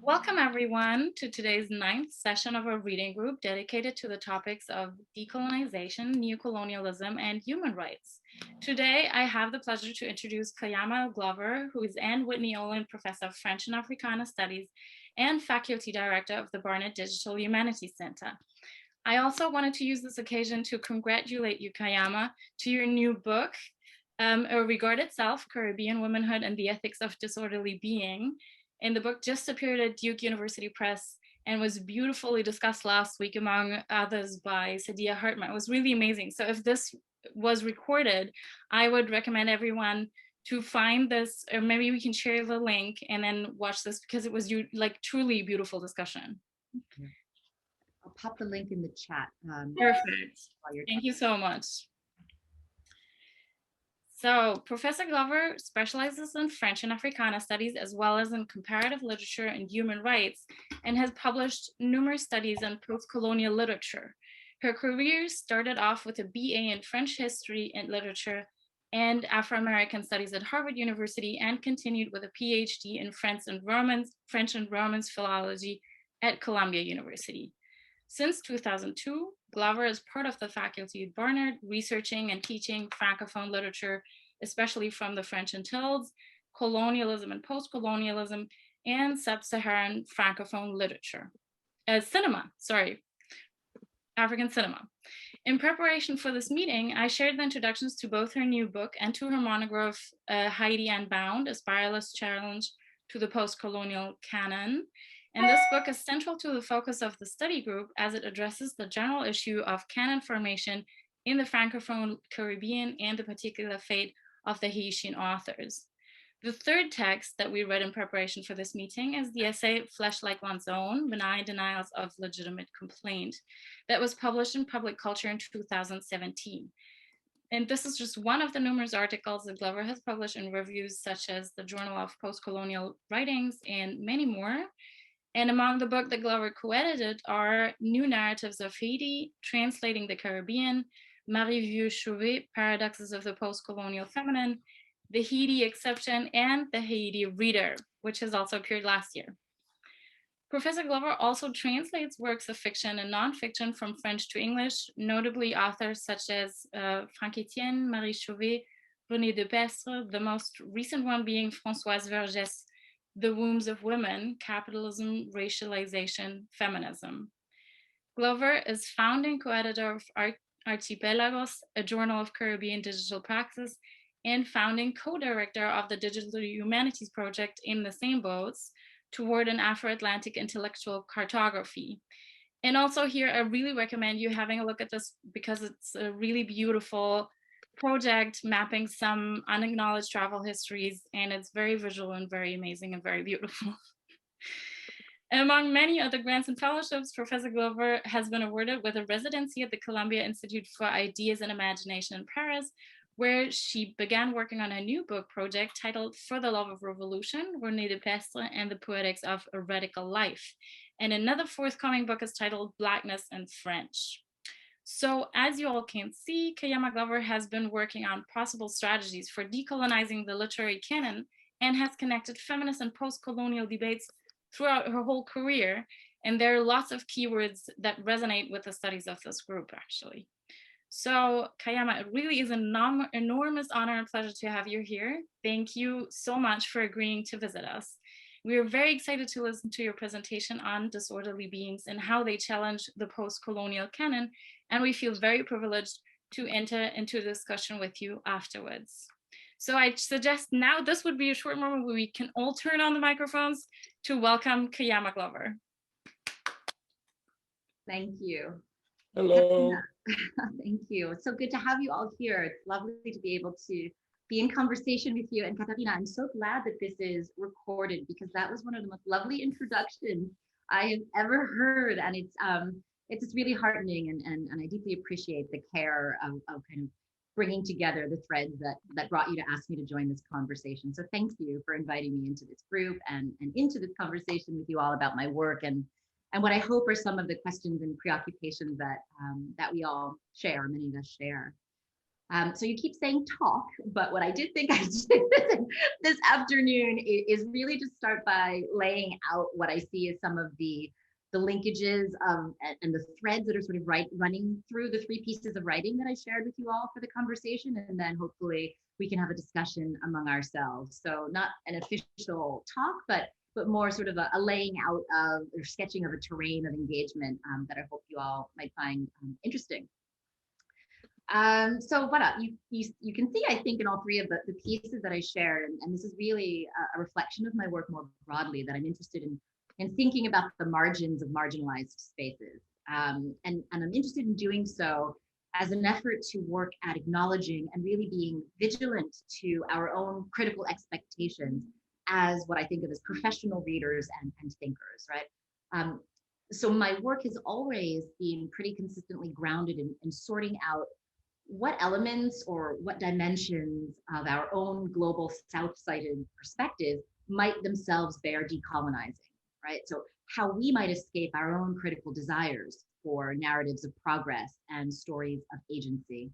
Welcome everyone to today's 9th session of our reading group dedicated to the topics of decolonization, neocolonialism, and human rights. Today, I have the pleasure to introduce Kaiama Glover, who is Anne Whitney Olin Professor of French and Africana Studies and Faculty Director of the Barnett Digital Humanities Center. I also wanted to use this occasion to congratulate you, Kaiama, to your new book, A Regarded Self, Caribbean Womanhood and the Ethics of Disorderly Being. And the book just appeared at Duke University Press and was beautifully discussed last week, among others, by Sadia Hartman. It was really amazing. So if this was recorded, I would recommend everyone to find this, or maybe we can share the link and then watch this, because it was like truly beautiful discussion. I'll pop the link in the chat. Perfect. Thank you so much. So Professor Glover specializes in French and Africana studies, as well as in comparative literature and human rights, and has published numerous studies in post-colonial literature. Her career started off with a BA in French history and literature and Afro-American studies at Harvard University, and continued with a PhD in French and Romance philology at Columbia University. Since 2002, Glover is part of the faculty at Barnard, researching and teaching Francophone literature, especially from the French Antilles, colonialism and postcolonialism, and sub-Saharan Francophone literature. African cinema. In preparation for this meeting, I shared the introductions to both her new book and to her monograph, Haiti Unbound, A Spiralist Challenge to the Postcolonial Canon. And this book is central to the focus of the study group, as it addresses the general issue of canon formation in the Francophone Caribbean and the particular fate of the Haitian authors. The third text that we read in preparation for this meeting is the essay Flesh Like One's Own, Benign Denials of Legitimate Complaint, that was published in Public Culture in 2017. And this is just one of the numerous articles that Glover has published in reviews such as the Journal of Postcolonial Writings and many more. And among the book that Glover co-edited are New Narratives of Haiti, Translating the Caribbean, Marie Vieux-Chauvet, Paradoxes of the Postcolonial Feminine, The Haiti Exception, and The Haiti Reader, which has also appeared last year. Professor Glover also translates works of fiction and nonfiction from French to English, notably authors such as Franck Etienne, Marie Chauvet, René Depestre, the most recent one being Françoise Vergès, The Wombs of Women, Capitalism, Racialization, Feminism. Glover is founding co-editor of Archipelagos, a journal of Caribbean digital praxis, and founding co-director of the Digital Humanities Project in the same boats, toward an Afro-Atlantic intellectual cartography. And also here, I really recommend you having a look at this, because it's a really beautiful project mapping some unacknowledged travel histories, and it's very visual and very amazing and very beautiful. Among many other grants and fellowships, Professor Glover has been awarded with a residency at the Columbia Institute for Ideas and Imagination in Paris, where she began working on a new book project titled For the Love of Revolution, René Depestre and the Poetics of a Radical Life. And another forthcoming book is titled Blackness in French. So as you all can see, Kaiama Glover has been working on possible strategies for decolonizing the literary canon, and has connected feminist and post-colonial debates throughout her whole career. And there are lots of keywords that resonate with the studies of this group, actually. So Kaiama, it really is an enormous honor and pleasure to have you here. Thank you so much for agreeing to visit us. We are very excited to listen to your presentation on disorderly beings and how they challenge the post-colonial canon, and we feel very privileged to enter into a discussion with you afterwards. So I suggest now this would be a short moment where we can all turn on the microphones to welcome Kaiama Glover. Thank you. Hello. Thank you. It's so good to have you all here. It's lovely to be able to be in conversation with you. And Catarina, I'm so glad that this is recorded, because that was one of the most lovely introductions I have ever heard. And it's just really heartening, and I deeply appreciate the care of kind of bringing together the threads that brought you to ask me to join this conversation. So thank you for inviting me into this group and into this conversation with you all about my work and what I hope are some of the questions and preoccupations that we all share, many of us share. So you keep saying talk, but what I did think I did this afternoon is really just start by laying out what I see as some of the linkages and the threads that are sort of running through the three pieces of writing that I shared with you all for the conversation, and then hopefully we can have a discussion among ourselves. So not an official talk, but more sort of a laying out of or sketching of a terrain of engagement that I hope you all might find interesting. So what up? You can see, I think, in all three of the pieces that I shared, and this is really a reflection of my work more broadly, that I'm interested in thinking about the margins of marginalized spaces. And I'm interested in doing so as an effort to work at acknowledging and really being vigilant to our own critical expectations as what I think of as professional readers and thinkers, right? So my work has always been pretty consistently grounded in sorting out what elements or what dimensions of our own global South-sided perspective might themselves bear decolonizing, right? So how we might escape our own critical desires for narratives of progress and stories of agency.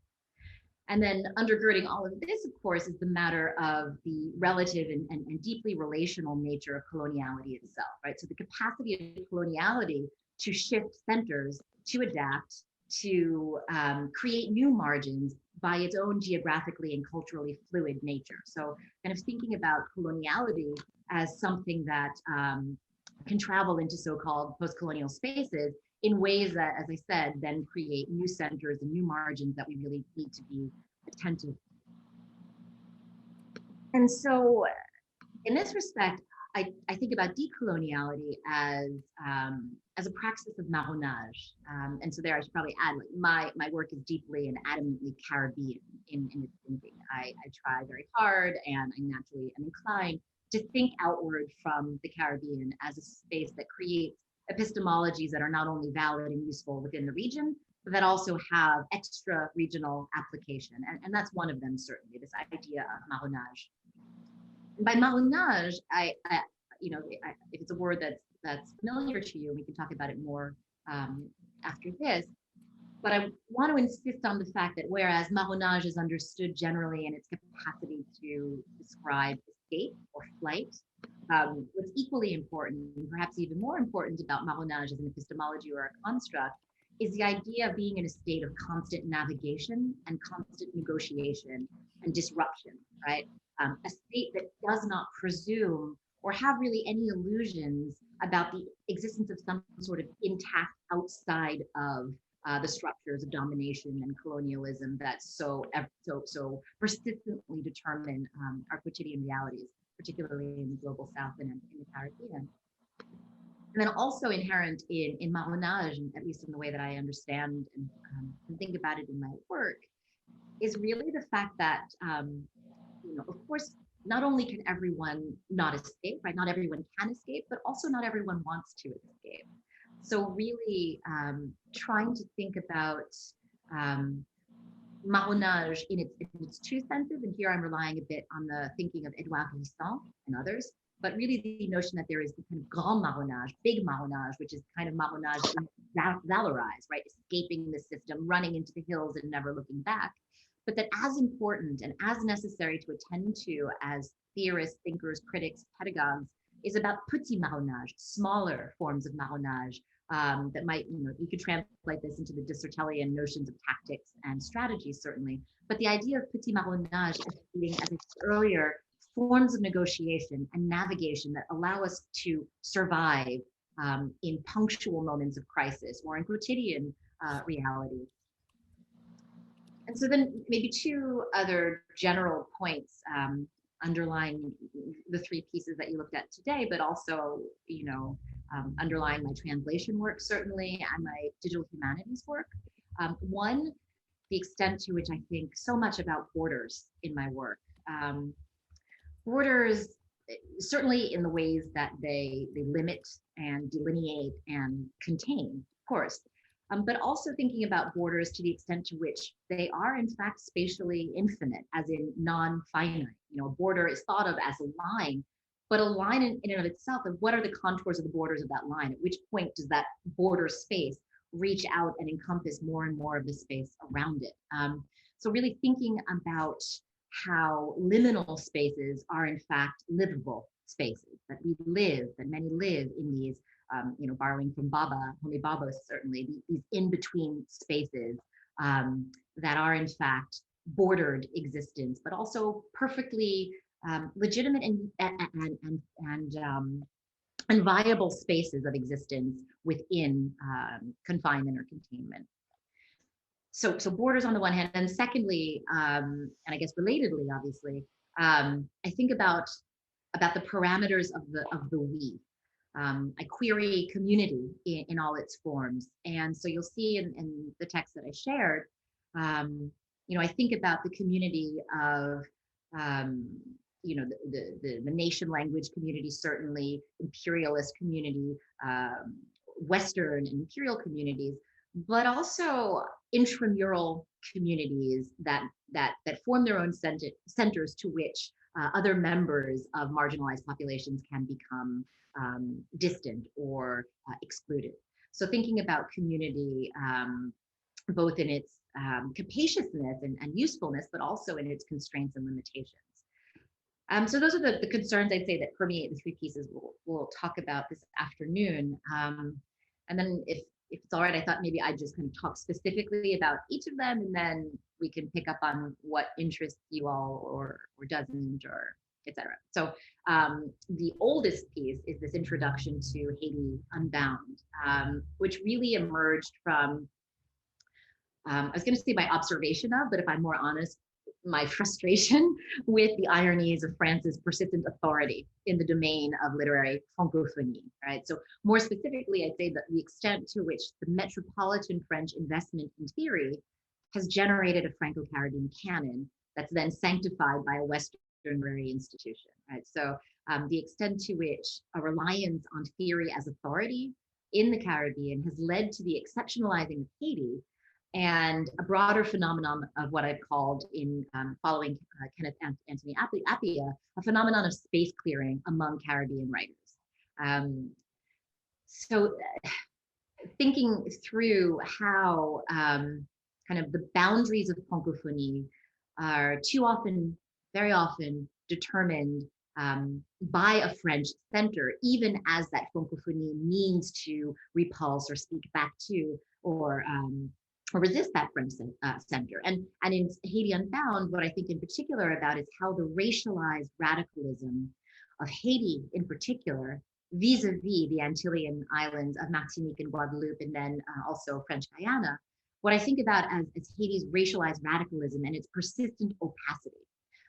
And then undergirding all of this, of course, is the matter of the relative and deeply relational nature of coloniality itself, right? So the capacity of coloniality to shift centers, to adapt, to create new margins by its own geographically and culturally fluid nature. So kind of thinking about coloniality as something that can travel into so-called post-colonial spaces in ways that, as I said, then create new centers and new margins that we really need to be attentive. And so in this respect, I think about decoloniality as a praxis of marronage. And so there I should probably add, like my work is deeply and adamantly Caribbean in its thinking. I try very hard, and I naturally am inclined to think outward from the Caribbean as a space that creates epistemologies that are not only valid and useful within the region, but that also have extra regional application. And that's one of them, certainly, this idea of marronage. And by marronage, if it's a word that's familiar to you, we can talk about it more after this. But I want to insist on the fact that whereas marronage is understood generally in its capacity to describe escape or flight, what's equally important, and perhaps even more important about marronage as an epistemology or a construct, is the idea of being in a state of constant navigation and constant negotiation and disruption, right? A state that does not presume or have really any illusions about the existence of some sort of intact outside of the structures of domination and colonialism that so persistently determine our quotidian realities, particularly in the global South and in the Caribbean. And then also inherent in marronage, at least in the way that I understand and think about it in my work, is really the fact that, of course, not only can everyone not escape, right? Not everyone can escape, but also not everyone wants to escape. So really trying to think about marronage in its two senses, and here I'm relying a bit on the thinking of Edouard Glissant and others, but really the notion that there is the kind of grand marronage, big marronage, which is kind of marronage valorized, right? Escaping the system, running into the hills and never looking back. But that as important and as necessary to attend to as theorists, thinkers, critics, pedagogues, is about petit marronage, smaller forms of marronage that might, you could translate this into the Dissertelian notions of tactics and strategies, certainly. But the idea of petit marronage as being, as I said earlier, forms of negotiation and navigation that allow us to survive in punctual moments of crisis or in quotidian reality. And so then maybe two other general points underlying the three pieces that you looked at today, but also, underlying my translation work, certainly, and my digital humanities work. One, the extent to which I think so much about borders in my work. Borders, certainly in the ways that they limit and delineate and contain, of course, but also thinking about borders to the extent to which they are in fact spatially infinite, as in non-finite. A border is thought of as a line, but a line in and of itself, and what are the contours of the borders of that line? At which point does that border space reach out and encompass more and more of the space around it? So really thinking about how liminal spaces are in fact livable spaces, that we live, that many live in these, borrowing from Homi Bhabha certainly, these in-between spaces that are in fact bordered existence, but also perfectly legitimate and viable spaces of existence within confinement or containment. So borders on the one hand, and secondly, and I guess relatedly, obviously, I think about the parameters of the we. I query community in all its forms, and so you'll see in the text that I shared, I think about the community of the nation language community, certainly imperialist community, Western and imperial communities, but also intramural communities that form their own centers to which other members of marginalized populations can become distant or excluded. So thinking about community both in its capaciousness and usefulness, but also in its constraints and limitations. So those are the concerns I'd say that permeate the three pieces we'll talk about this afternoon. And then if it's all right, I thought maybe I'd just kind of talk specifically about each of them, and then we can pick up on what interests you all or doesn't, or etc. So the oldest piece is this introduction to Haiti Unbound, which really emerged from, I was going to say my observation of, but if I'm more honest, my frustration with the ironies of France's persistent authority in the domain of literary francophonie, right? So more specifically, I'd say that the extent to which the metropolitan French investment in theory has generated a Franco-Caribbean canon that's then sanctified by a Western literary institution, right? So the extent to which a reliance on theory as authority in the Caribbean has led to the exceptionalizing of Haiti and a broader phenomenon of what I've called in following Kenneth Anthony Appiah, a phenomenon of space clearing among Caribbean writers. So thinking through how kind of the boundaries of francophonie are very often determined by a French center, even as that francophonie means to repulse or speak back to or resist that French center. And in Haiti Unbound, what I think in particular about is how the racialized radicalism of Haiti in particular, vis-a-vis the Antillean islands of Martinique and Guadeloupe, and then also French Guyana, what I think about as Haiti's racialized radicalism and its persistent opacity.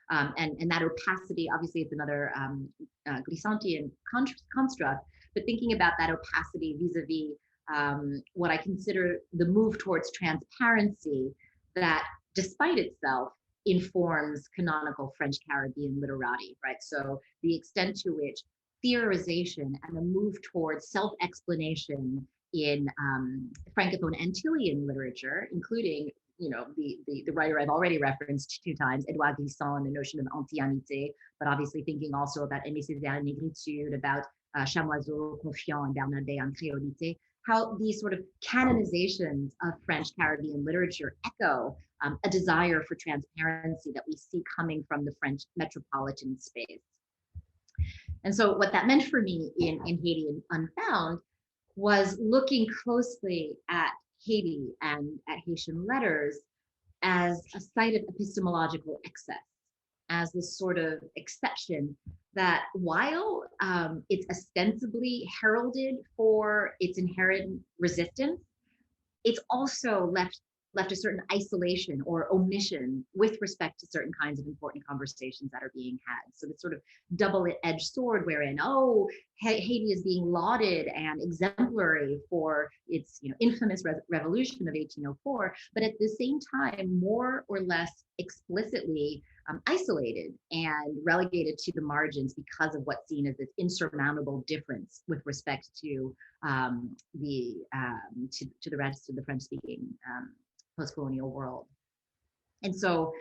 And that opacity, obviously it's another Glissantian construct, but thinking about that opacity vis-a-vis what I consider the move towards transparency that, despite itself, informs canonical French Caribbean literati, right? So the extent to which theorization and a move towards self-explanation in Francophone Antillean literature, including the writer I've already referenced 2 times, Edouard Glissant, and the notion of anti-anité, but obviously thinking also about Aimé Césaire Négritude, about Chamoiseau, Confiant, and Bernabé en créolité, how these sort of canonizations of French Caribbean literature echo a desire for transparency that we see coming from the French metropolitan space. And so what that meant for me in Haiti Unbound was looking closely at Haiti and at Haitian letters as a site of epistemological excess, as this sort of exception that, while it's ostensibly heralded for its inherent resistance, it's also left a certain isolation or omission with respect to certain kinds of important conversations that are being had. So this sort of double-edged sword wherein, Haiti is being lauded and exemplary for its infamous revolution of 1804, but at the same time, more or less explicitly isolated and relegated to the margins because of what's seen as this insurmountable difference with respect to the rest of the French-speaking post-colonial world. And so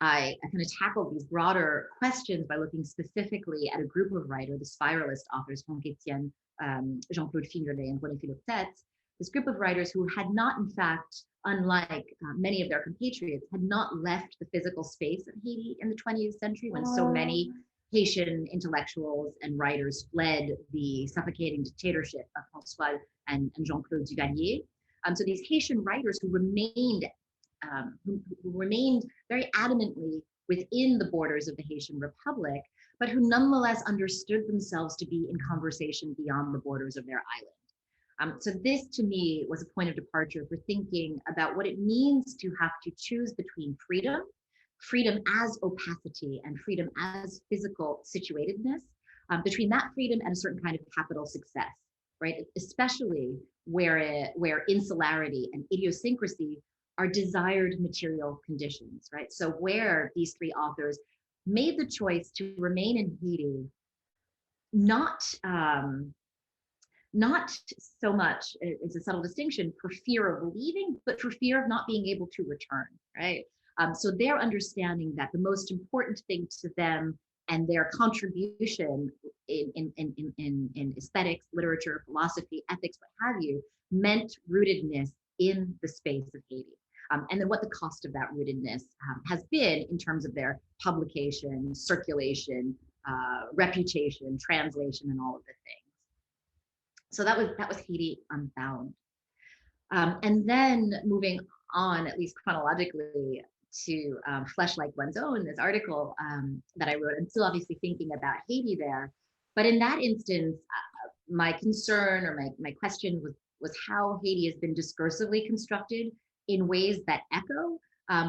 I kind of tackled these broader questions by looking specifically at a group of writers, the spiralist authors, Franck Etienne, Jean-Claude Fingrelet, and René Philoptet, this group of writers who had not, in fact, unlike many of their compatriots, had not left the physical space of Haiti in the 20th century when so many Haitian intellectuals and writers fled the suffocating dictatorship of François and Jean-Claude Duvalier. So these Haitian writers who remained very adamantly within the borders of the Haitian Republic, but who nonetheless understood themselves to be in conversation beyond the borders of their island. So this, to me, was a point of departure for thinking about what it means to have to choose between freedom as opacity and freedom as physical situatedness, between that freedom and a certain kind of capital success, right? Especially where insularity and idiosyncrasy are desired material conditions, right? So where these three authors made the choice to remain in Haiti, not so much, it's a subtle distinction, for fear of leaving, but for fear of not being able to return, right? So their understanding that the most important thing to them and their contribution in aesthetics, literature, philosophy, ethics, what have you, meant rootedness in the space of Haiti. And then what the cost of that rootedness has been in terms of their publication, circulation, reputation, translation, and all of the things. So that was Haiti Unbound. And then moving on, at least chronologically, to Flesh Like One's Own, this article that I wrote. I'm still obviously thinking about Haiti there. But in that instance, my concern or my question was how Haiti has been discursively constructed in ways that echo,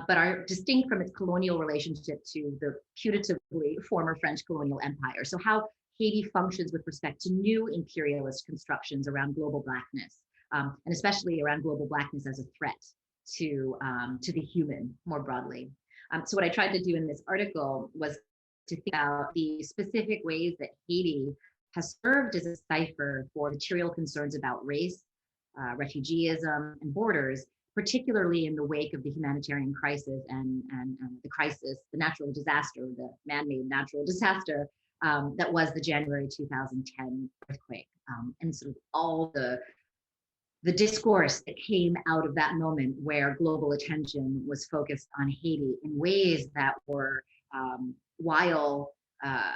but are distinct from its colonial relationship to the putatively former French colonial empire. So how Haiti functions with respect to new imperialist constructions around global Blackness, and especially around global Blackness as a threat to the human more broadly. So what I tried to do in this article was to think about the specific ways that Haiti has served as a cipher for material concerns about race, refugeeism, and borders, particularly in the wake of the humanitarian crisis and the natural disaster, the man-made natural disaster that was the January 2010 earthquake, and sort of all the discourse that came out of that moment where global attention was focused on Haiti in ways that were, while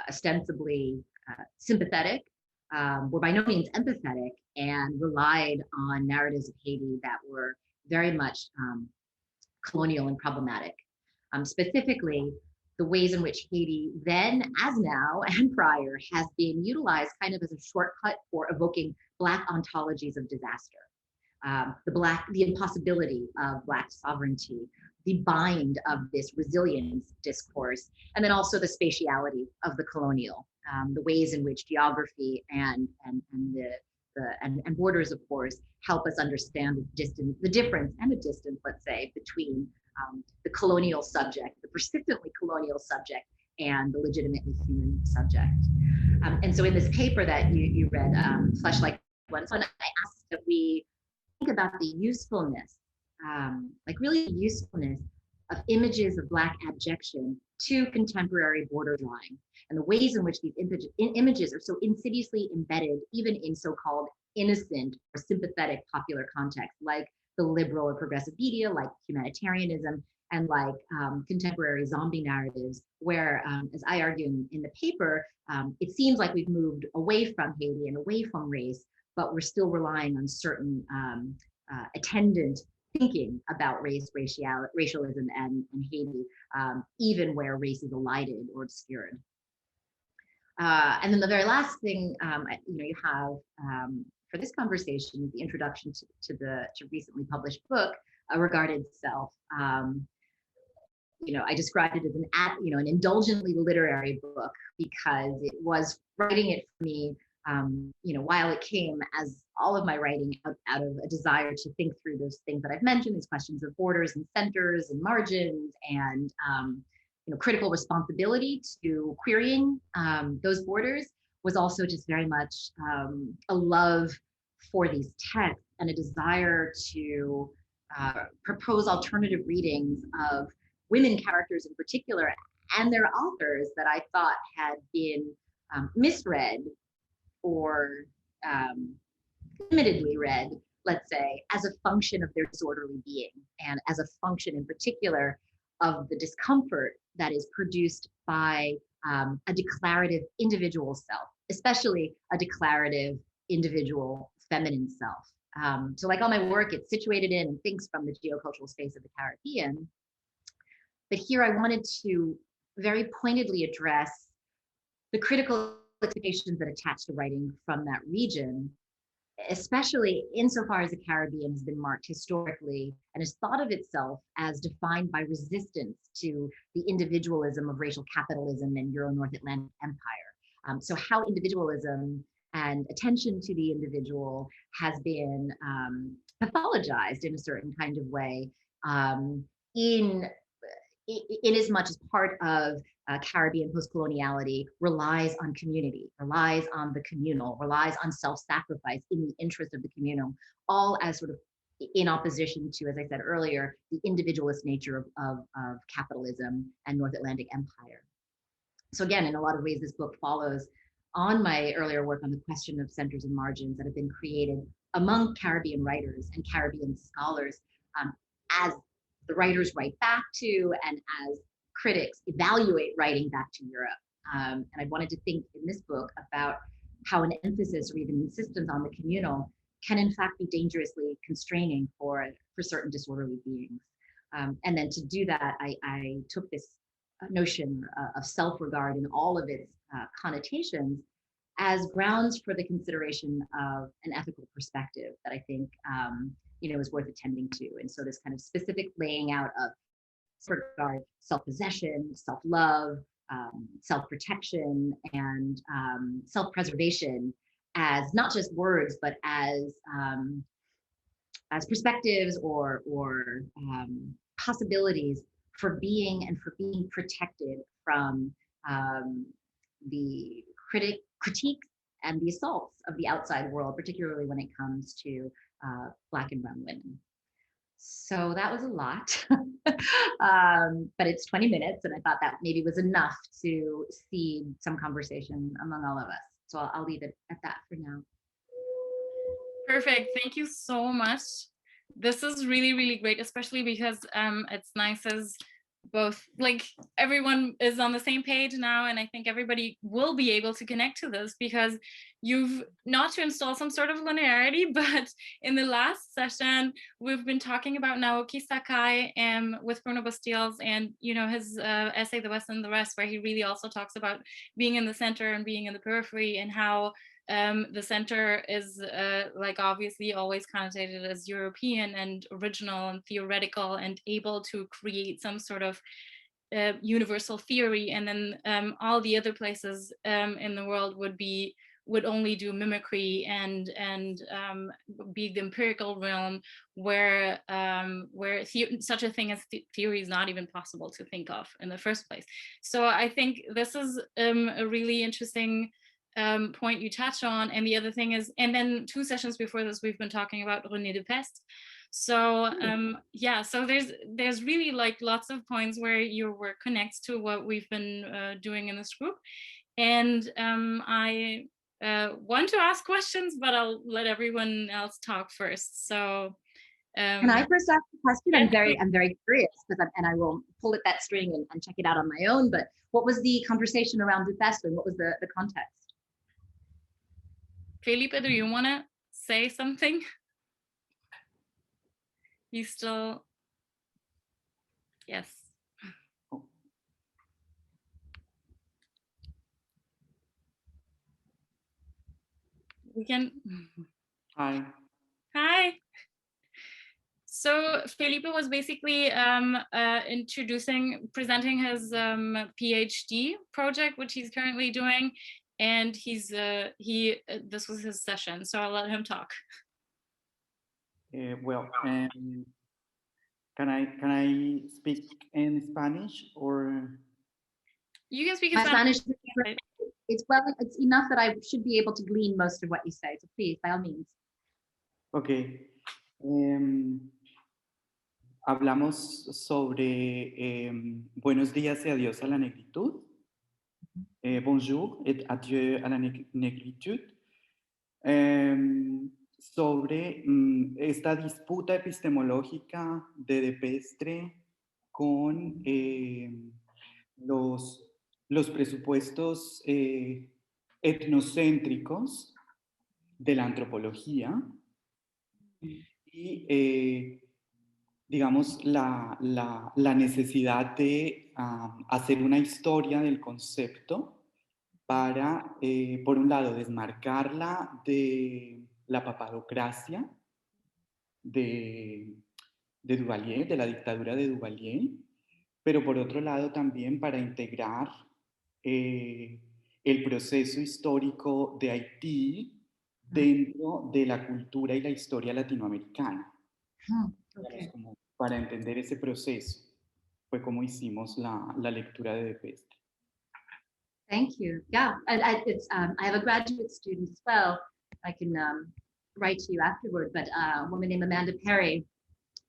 ostensibly sympathetic, were by no means empathetic and relied on narratives of Haiti that were very much colonial and problematic. Specifically, the ways in which Haiti then, as now, and prior, has been utilized kind of as a shortcut for evoking Black ontologies of disaster. The impossibility of Black sovereignty, the bind of this resilience discourse, and then also the spatiality of the colonial, the ways in which geography and borders, of course, help us understand the difference and the distance, let's say, between the colonial subject, the persistently colonial subject, and the legitimately human subject. And so in this paper that you read, Flesh Like One's Own, I asked that we think about the usefulness, really the usefulness of images of Black abjection to contemporary border drawing, and the ways in which these images are so insidiously embedded even in so-called innocent or sympathetic popular context, like the liberal or progressive media, like humanitarianism, and like contemporary zombie narratives, where, as I argue in the paper, it seems like we've moved away from Haiti and away from race, but we're still relying on certain attendant thinking about racialism and Haiti, even where race is elided or obscured. And then the very last thing you have for this conversation is the introduction to the recently published book, A Regarded Self. I described it as an indulgently literary book because it was writing it for me. While it came, as all of my writing, out of a desire to think through those things that I've mentioned, these questions of borders and centers and margins and critical responsibility to querying those borders, was also just very much a love for these texts and a desire to propose alternative readings of women characters in particular and their authors that I thought had been misread or limitedly read let's say, as a function of their disorderly being, and as a function in particular of the discomfort that is produced by a declarative individual self, especially a declarative individual feminine self. So like all my work, it's situated in and thinks from the geocultural space of the Caribbean. But here I wanted to very pointedly address the critical expectations that attach to writing from that region, especially insofar as the Caribbean has been marked historically and has thought of itself as defined by resistance to the individualism of racial capitalism and Euro-North Atlantic empire. So how individualism and attention to the individual has been pathologized in a certain kind of way in as much as part of Caribbean postcoloniality relies on community, relies on the communal, relies on self-sacrifice in the interest of the communal, all as sort of in opposition to, as I said earlier, the individualist nature of capitalism and North Atlantic empire. So again, in a lot of ways, this book follows on my earlier work on the question of centers and margins that have been created among Caribbean writers and Caribbean scholars as the writers write back to and as critics evaluate writing back to Europe. And I wanted to think in this book about how an emphasis or even insistence on the communal can in fact be dangerously constraining for certain disorderly beings. And then to do that, I took this notion of self-regard in all of its connotations as grounds for the consideration of an ethical perspective that I think is worth attending to. And so this kind of specific laying out of self-regard, self-possession, self-love, self-protection, and self-preservation as not just words, but as perspectives or possibilities for being and for being protected from the critiques and the assaults of the outside world, particularly when it comes to Black and brown women. So that was a lot, but it's 20 minutes, and I thought that maybe was enough to seed some conversation among all of us. So I'll leave it at that for now. Perfect. Thank you so much. This is really, really great, especially because it's nice as both, like, everyone is on the same page now, and I think everybody will be able to connect to this because you've, not to install some sort of linearity, but in the last session we've been talking about Naoki Sakai with Bruno Bastiles and his essay The West and the Rest, where he really also talks about being in the center and being in the periphery, and how the center is like obviously always connotated as European and original and theoretical and able to create some sort of universal theory, and then all the other places in the world would only do mimicry and be the empirical realm where such a thing as theory is not even possible to think of in the first place. So I think this is a really interesting point you touch on. And the other thing is, and then 2 sessions before this, we've been talking about René Depest. So yeah, so there's really like lots of points where your work connects to what we've been doing in this group. And I want to ask questions, but I'll let everyone else talk first. So can I first ask a question? I'm very curious, and I will pull at that string and check it out on my own. But what was the conversation around Depest, and what was the context? Felipe, do you want to say something? You still, yes. We can. Hi. Hi. So Felipe was basically presenting his PhD project, which he's currently doing, and this was his session, so I'll let him talk. Well, can I speak in Spanish, or? You can speak in Spanish. It's enough that I should be able to glean most of what you say, so please, by all means. Okay. Hablamos sobre buenos días y adiós a la negritud. Bonjour et adieu à la négritude. sobre esta disputa epistemológica de De Pestre con los presupuestos etnocéntricos de la antropología y, digamos, la necesidad de hacer una historia del concepto para, por un lado, desmarcarla de la papadocracia de, Duvalier, de la dictadura de Duvalier, pero por otro lado también para integrar eh, el proceso histórico de Haití dentro de la cultura y la historia latinoamericana. Okay. Como para entender ese proceso fue como hicimos la lectura de De Pestre. Thank you. Yeah, and I have a graduate student as well. I can write to you afterward, but a woman named Amanda Perry,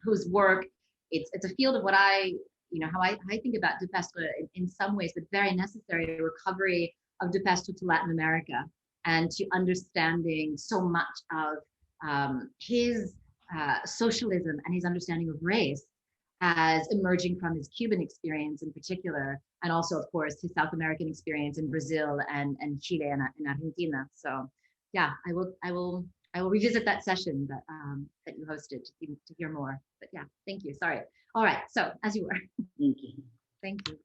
whose work, it's a field of what how I think about De Pestre in some ways, but very necessary recovery of De Pestre to Latin America and to understanding so much of his socialism and his understanding of race as emerging from his Cuban experience in particular, and also, of course, his South American experience in Brazil and Chile and Argentina. So, yeah, I will revisit that session that you hosted to hear more. But yeah, thank you. Sorry. All right. So as you were. Thank you. Thank you.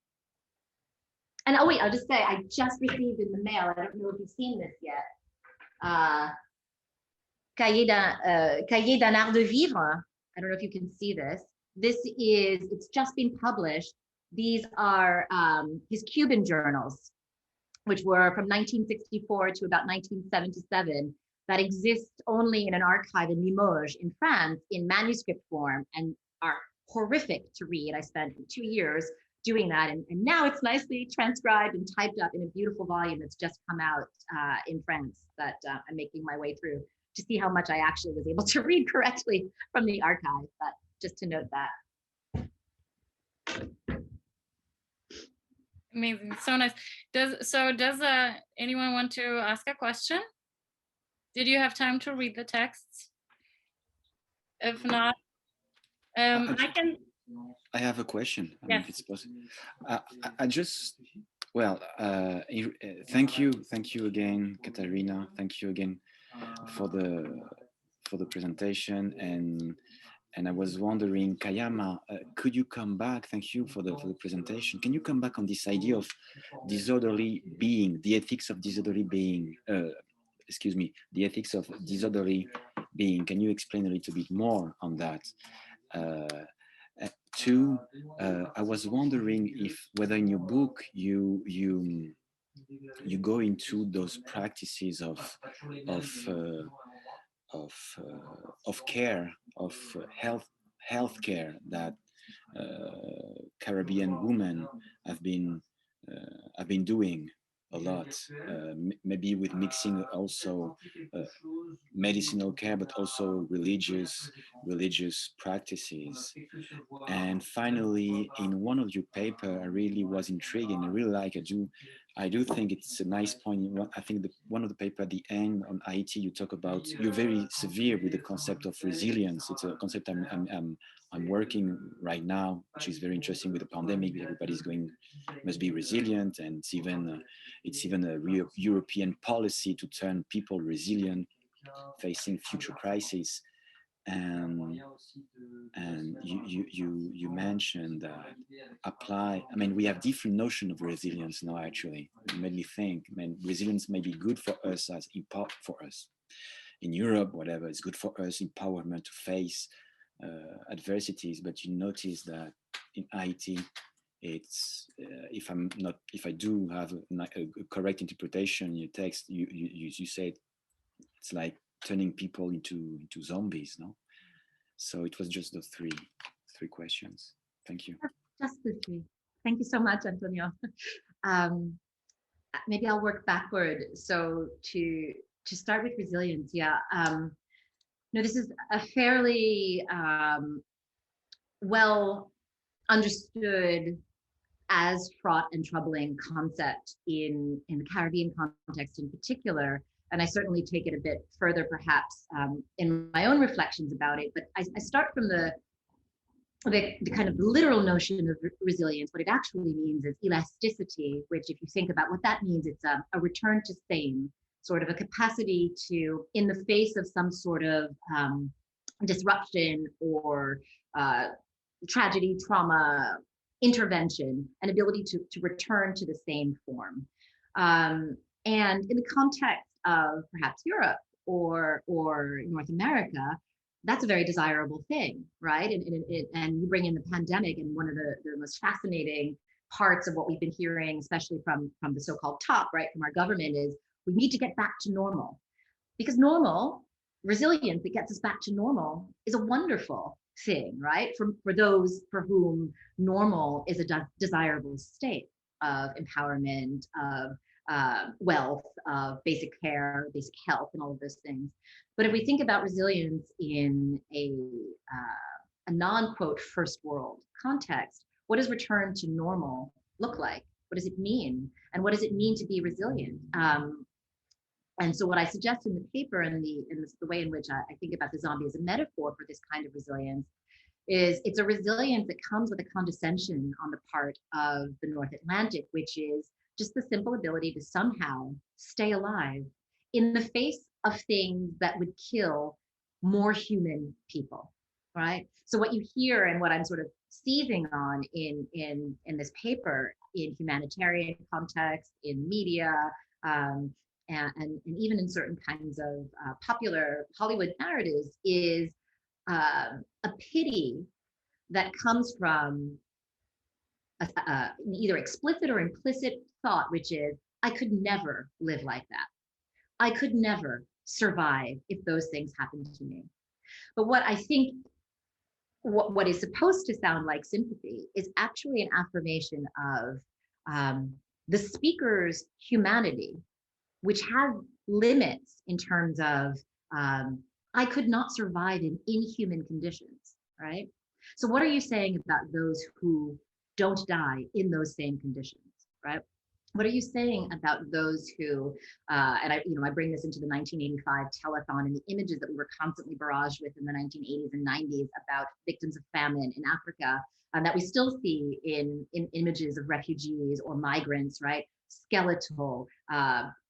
And oh wait, I'll just say I just received in the mail. I don't know if you've seen this yet. Cahiers d'un art de vivre. I don't know if you can see this. It's just been published. These are his Cuban journals, which were from 1964 to about 1977, that exist only in an archive in Limoges in France in manuscript form and are horrific to read. I spent 2 years doing that, and now it's nicely transcribed and typed up in a beautiful volume that's just come out in France that I'm making my way through to see how much I actually was able to read correctly from the archive, but just to note that. Amazing, so nice. Does anyone want to ask a question? Did you have time to read the texts? If not, I can. I have a question. I mean, if it's possible. Thank you again, Catarina. Thank you again for the presentation, and I was wondering, Kaiama, could you come back? Thank you for the presentation. Can you come back on this idea of disorderly being, the ethics of disorderly being? The ethics of disorderly being. Can you explain a little bit more on that? Two, I was wondering whether in your book you go into those practices of care, of health care that Caribbean women have been doing a lot, maybe with mixing also medicinal care, but also religious practices. And finally, in one of your paper, I really was intrigued, and I really like. I do think it's a nice point. I think one of the paper at the end on Haiti, you talk about, you're very severe with the concept of resilience. It's a concept I'm working right now, which is very interesting with the pandemic. Everybody's must be resilient, and it's even a real European policy to turn people resilient facing future crises. And you mentioned that apply. I mean, we have different notion of resilience now. Actually, it made me think. I mean, resilience may be good for us as for us in Europe, whatever. It's good for us, empowerment to face adversities. But you notice that in Haiti, it's if I do have a correct interpretation in your text, you said it's like turning people into zombies, no? So it was just those three questions. Thank you. Just the three. Thank you so much, Antonio. Maybe I'll work backward. So to start with resilience, yeah. No, this is a fairly well understood as fraught and troubling concept in the Caribbean context in particular. and I certainly take it a bit further perhaps in my own reflections about it, but I start from the kind of literal notion of resilience. What it actually means is elasticity, which if you think about what that means, it's a return to same, sort of a capacity to, in the face of some sort of disruption or tragedy, trauma, intervention, an ability to return to the same form. And in the context of perhaps Europe or North America, that's a very desirable thing, right? And you bring in the pandemic, and one of the most fascinating parts of what we've been hearing, especially from the so-called top, right, from our government, is we need to get back to normal. Because normal, resilience that gets us back to normal is a wonderful thing, right? For those for whom normal is a desirable state of empowerment, of wealth, of basic care, basic health, and all of those things. But if we think about resilience in a non-quote first world context, what does return to normal look like? What does it mean? And what does it mean to be resilient? And so what I suggest in the paper and the way in which I think about the zombie as a metaphor for this kind of resilience is it's a resilience that comes with a condescension on the part of the North Atlantic, which is just the simple ability to somehow stay alive in the face of things that would kill more human people, right? So what you hear and what I'm sort of seizing on in this paper, in humanitarian context, in media, and even in certain kinds of popular Hollywood narratives, is a pity that comes from either explicit or implicit thought, which is, I could never live like that. I could never survive if those things happened to me. But what I think, what is supposed to sound like sympathy is actually an affirmation of the speaker's humanity, which has limits in terms of, I could not survive in inhuman conditions, right? So what are you saying about those who don't die in those same conditions, right? What are you saying about those who, and I bring this into the 1985 telethon and the images that we were constantly barraged with in the 1980s and 90s about victims of famine in Africa, that we still see in images of refugees or migrants, right? Skeletal,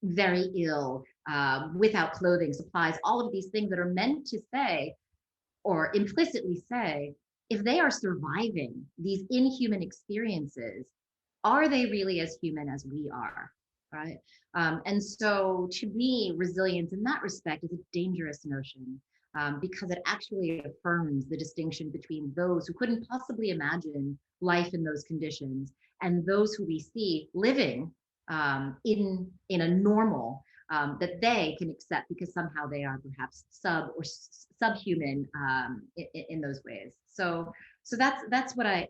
very ill, without clothing, supplies, all of these things that are meant to say, or implicitly say, if they are surviving these inhuman experiences, are they really as human as we are, right? And so to me, resilience in that respect is a dangerous notion, because it actually affirms the distinction between those who couldn't possibly imagine life in those conditions and those who we see living in a normal that they can accept because somehow they are perhaps subhuman in those ways. So that's what I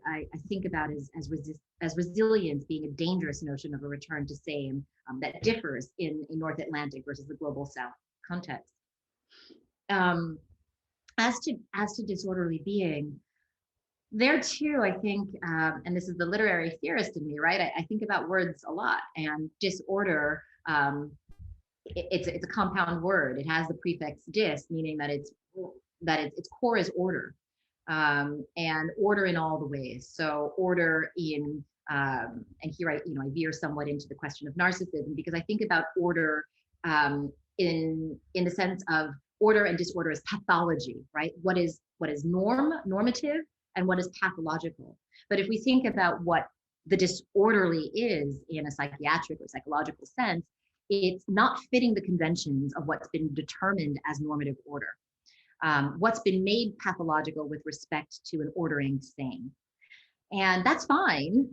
think about as resilience being a dangerous notion of a return to same that differs in North Atlantic versus the global South context. As to disorderly being, there too, I think, and this is the literary theorist in me, right? I think about words a lot, and disorder, it's a compound word. It has the prefix dis, meaning that its core is order, and order in all the ways. So order in, and here I veer somewhat into the question of narcissism, because I think about order in the sense of order and disorder as pathology, right? What is normative and what is pathological. But if we think about what the disorderly is in a psychiatric or psychological sense, it's not fitting the conventions of what's been determined as normative order. What's been made pathological with respect to an ordering same. And that's fine,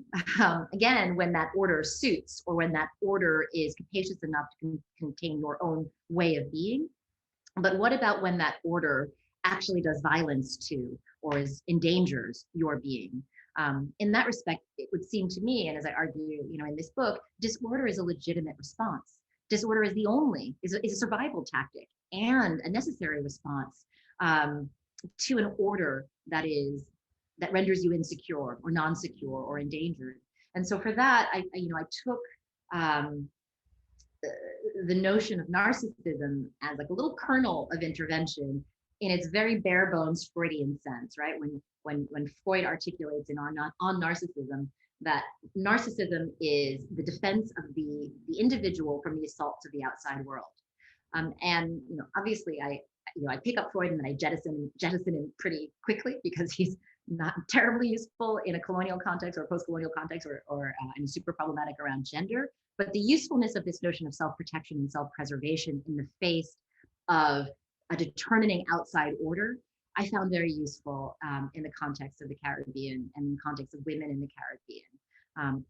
again, when that order suits, or when that order is capacious enough to contain your own way of being. But what about when that order actually does violence to, or endangers your being? In that respect, it would seem to me, and as I argue, in this book, disorder is a legitimate response. Disorder is a survival tactic and a necessary response to an order that renders you insecure or non-secure or endangered. And so for that, I took the notion of narcissism as like a little kernel of intervention in its very bare bones Freudian sense, right? When Freud articulates on narcissism, that narcissism is the defense of the individual from the assaults of the outside world. And obviously I pick up Freud and then I jettison him pretty quickly because he's not terribly useful in a colonial context or a post-colonial context or and super problematic around gender. But the usefulness of this notion of self-protection and self-preservation in the face of a determining outside order, I found very useful in the context of the Caribbean and in the context of women in the Caribbean.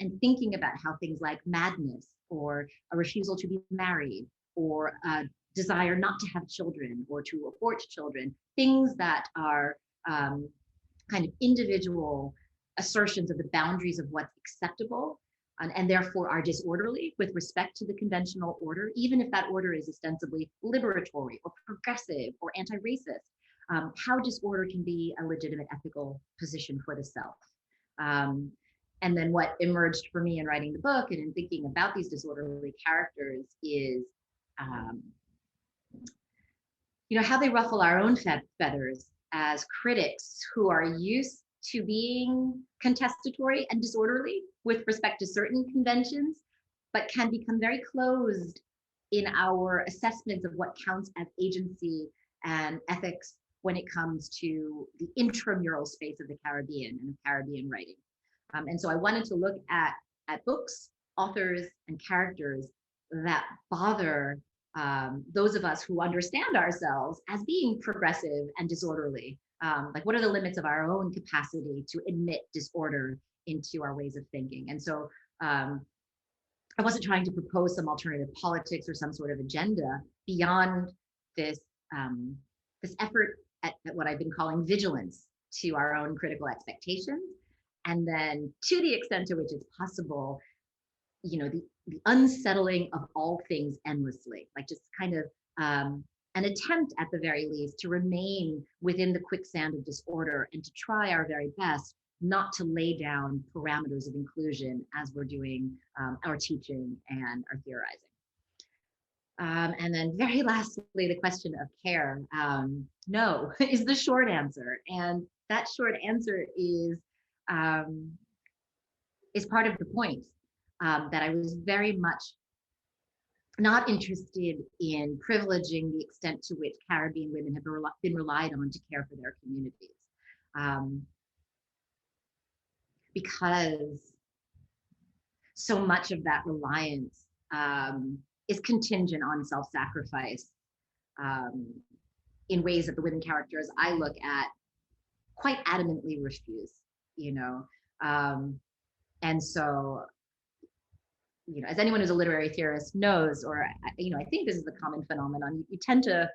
And thinking about how things like madness or a refusal to be married or a desire not to have children or to abort children, things that are kind of individual assertions of the boundaries of what's acceptable and therefore are disorderly with respect to the conventional order, even if that order is ostensibly liberatory or progressive or anti-racist, how disorder can be a legitimate ethical position for the self. And then what emerged for me in writing the book and in thinking about these disorderly characters is how they ruffle our own feathers as critics who are used to being contestatory and disorderly with respect to certain conventions, but can become very closed in our assessments of what counts as agency and ethics when it comes to the intramural space of the Caribbean and of Caribbean writing. And so I wanted to look at books, authors, and characters that bother those of us who understand ourselves as being progressive and disorderly. Like, what are the limits of our own capacity to admit disorder into our ways of thinking? And so I wasn't trying to propose some alternative politics or some sort of agenda beyond this, this effort at what I've been calling vigilance to our own critical expectations. And then to the extent to which it's possible, the unsettling of all things endlessly, like just kind of an attempt at the very least to remain within the quicksand of disorder and to try our very best not to lay down parameters of inclusion as we're doing our teaching and our theorizing. And then very lastly, the question of care, no, is the short answer. And that short answer is part of the point that I was very much not interested in privileging the extent to which Caribbean women have been relied on to care for their communities. Because so much of that reliance is contingent on self-sacrifice in ways that the women characters I look at quite adamantly refuse, and so, as anyone who's a literary theorist knows, or I think this is a common phenomenon, you tend to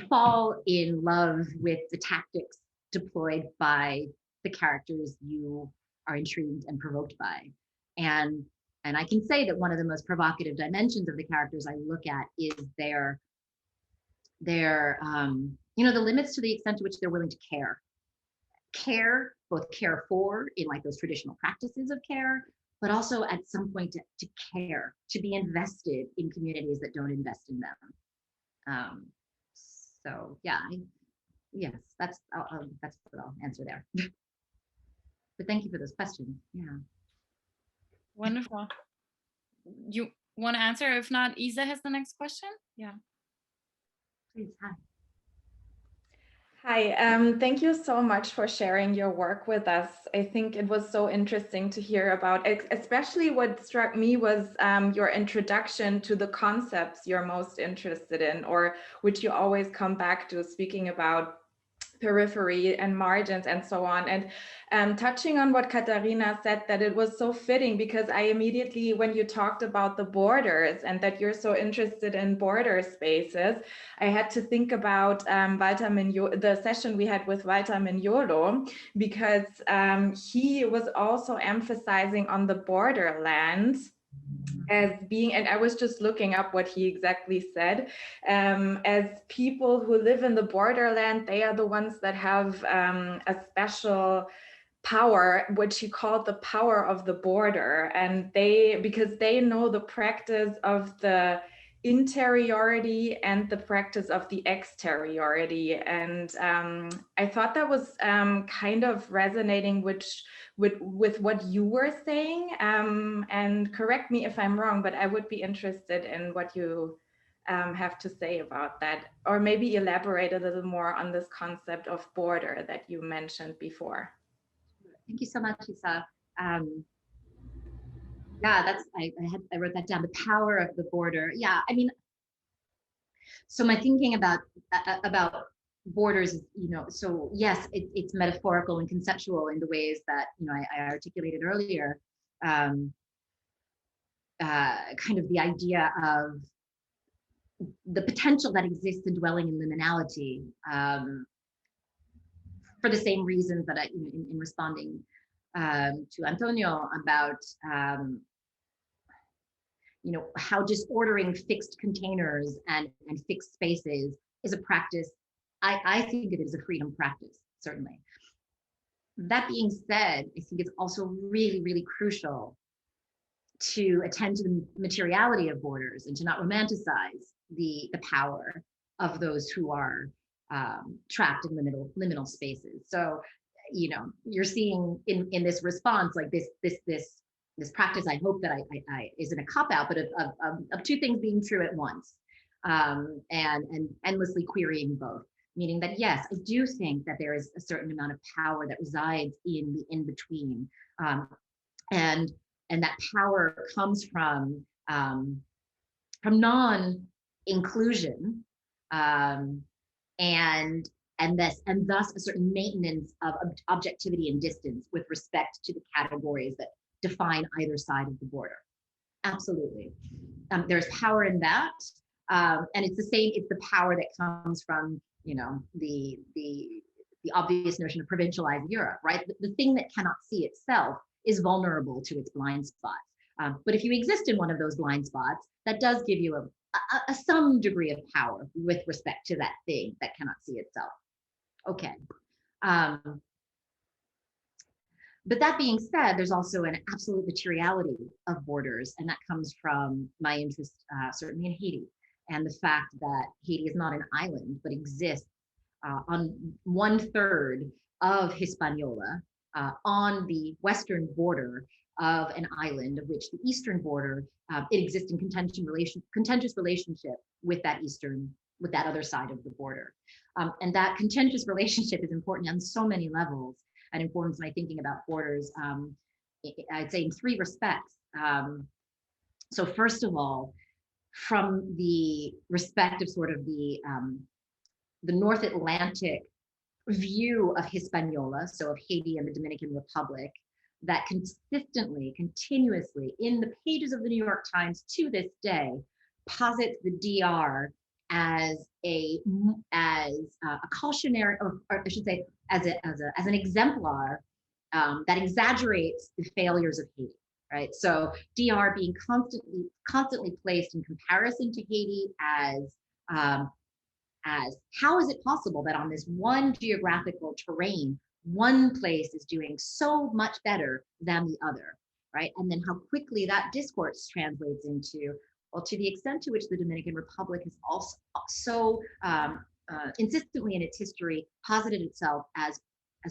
fall in love with the tactics deployed by the characters you are intrigued and provoked by. And I can say that one of the most provocative dimensions of the characters I look at is their the limits to the extent to which they're willing to care, both care for in like those traditional practices of care, but also at some point to care, to be invested in communities that don't invest in them. So yeah, yes, that's what I'll answer there. But thank you for those questions. Yeah. Wonderful. You want to answer? If not, Isa has the next question. Yeah. Please, hi. Hi, thank you so much for sharing your work with us. I think it was so interesting to hear about, especially what struck me was your introduction to the concepts you're most interested in, or which you always come back to, speaking about periphery and margins and so on. And touching on what Catarina said, that it was so fitting, because I immediately, when you talked about the borders and that you're so interested in border spaces, I had to think about Walter Mignolo, the session we had with Walter Mignolo, because he was also emphasizing on the borderlands as being, and I was just looking up what he exactly said, as people who live in the borderland, they are the ones that have a special power, which he called the power of the border. And because they know the practice of the interiority and the practice of the exteriority. And I thought that was kind of resonating with what you were saying. And correct me if I'm wrong, but I would be interested in what you have to say about that, or maybe elaborate a little more on this concept of border that you mentioned before. Thank you so much, Isa. Yeah, I wrote that down. The power of the border. Yeah, I mean, so my thinking about borders is, so yes, it's metaphorical and conceptual in the ways that I articulated earlier. Kind of the idea of the potential that exists in dwelling in liminality, for the same reasons that in responding to Antonio about how disordering fixed containers and fixed spaces is a practice. I think it is a freedom practice, certainly. That being said, I think it's also really, really crucial to attend to the materiality of borders and to not romanticize the power of those who are trapped in liminal spaces. So, you're seeing in this response, like this practice, I hope that I isn't a cop-out, but of two things being true at once, and endlessly querying both. Meaning that, yes, I do think that there is a certain amount of power that resides in the in-between. And that power comes from non-inclusion, and thus a certain maintenance of objectivity and distance with respect to the categories that define either side of the border. Absolutely. There's power in that. And it's the power that comes from, the obvious notion of provincialized Europe, right? The thing that cannot see itself is vulnerable to its blind spots. But if you exist in one of those blind spots, that does give you some degree of power with respect to that thing that cannot see itself. Okay. But that being said, there's also an absolute materiality of borders, and that comes from my interest certainly in Haiti, and the fact that Haiti is not an island, but exists on 1/3 of Hispaniola, on the western border of an island, of which the eastern border, it exists in contentious relationship with that other side of the border. And that contentious relationship is important on so many levels, and informs my thinking about borders, I'd say in three respects. So first of all, from the respect of sort of the North Atlantic view of Hispaniola, so of Haiti and the Dominican Republic, that consistently, continuously, in the pages of the New York Times to this day, posits the DR as a cautionary, or I should say, as an exemplar that exaggerates the failures of Haiti, right? So DR being constantly placed in comparison to Haiti as how is it possible that on this one geographical terrain, one place is doing so much better than the other, right? And then how quickly that discourse translates into, well, to the extent to which the Dominican Republic has also so insistently in its history posited itself as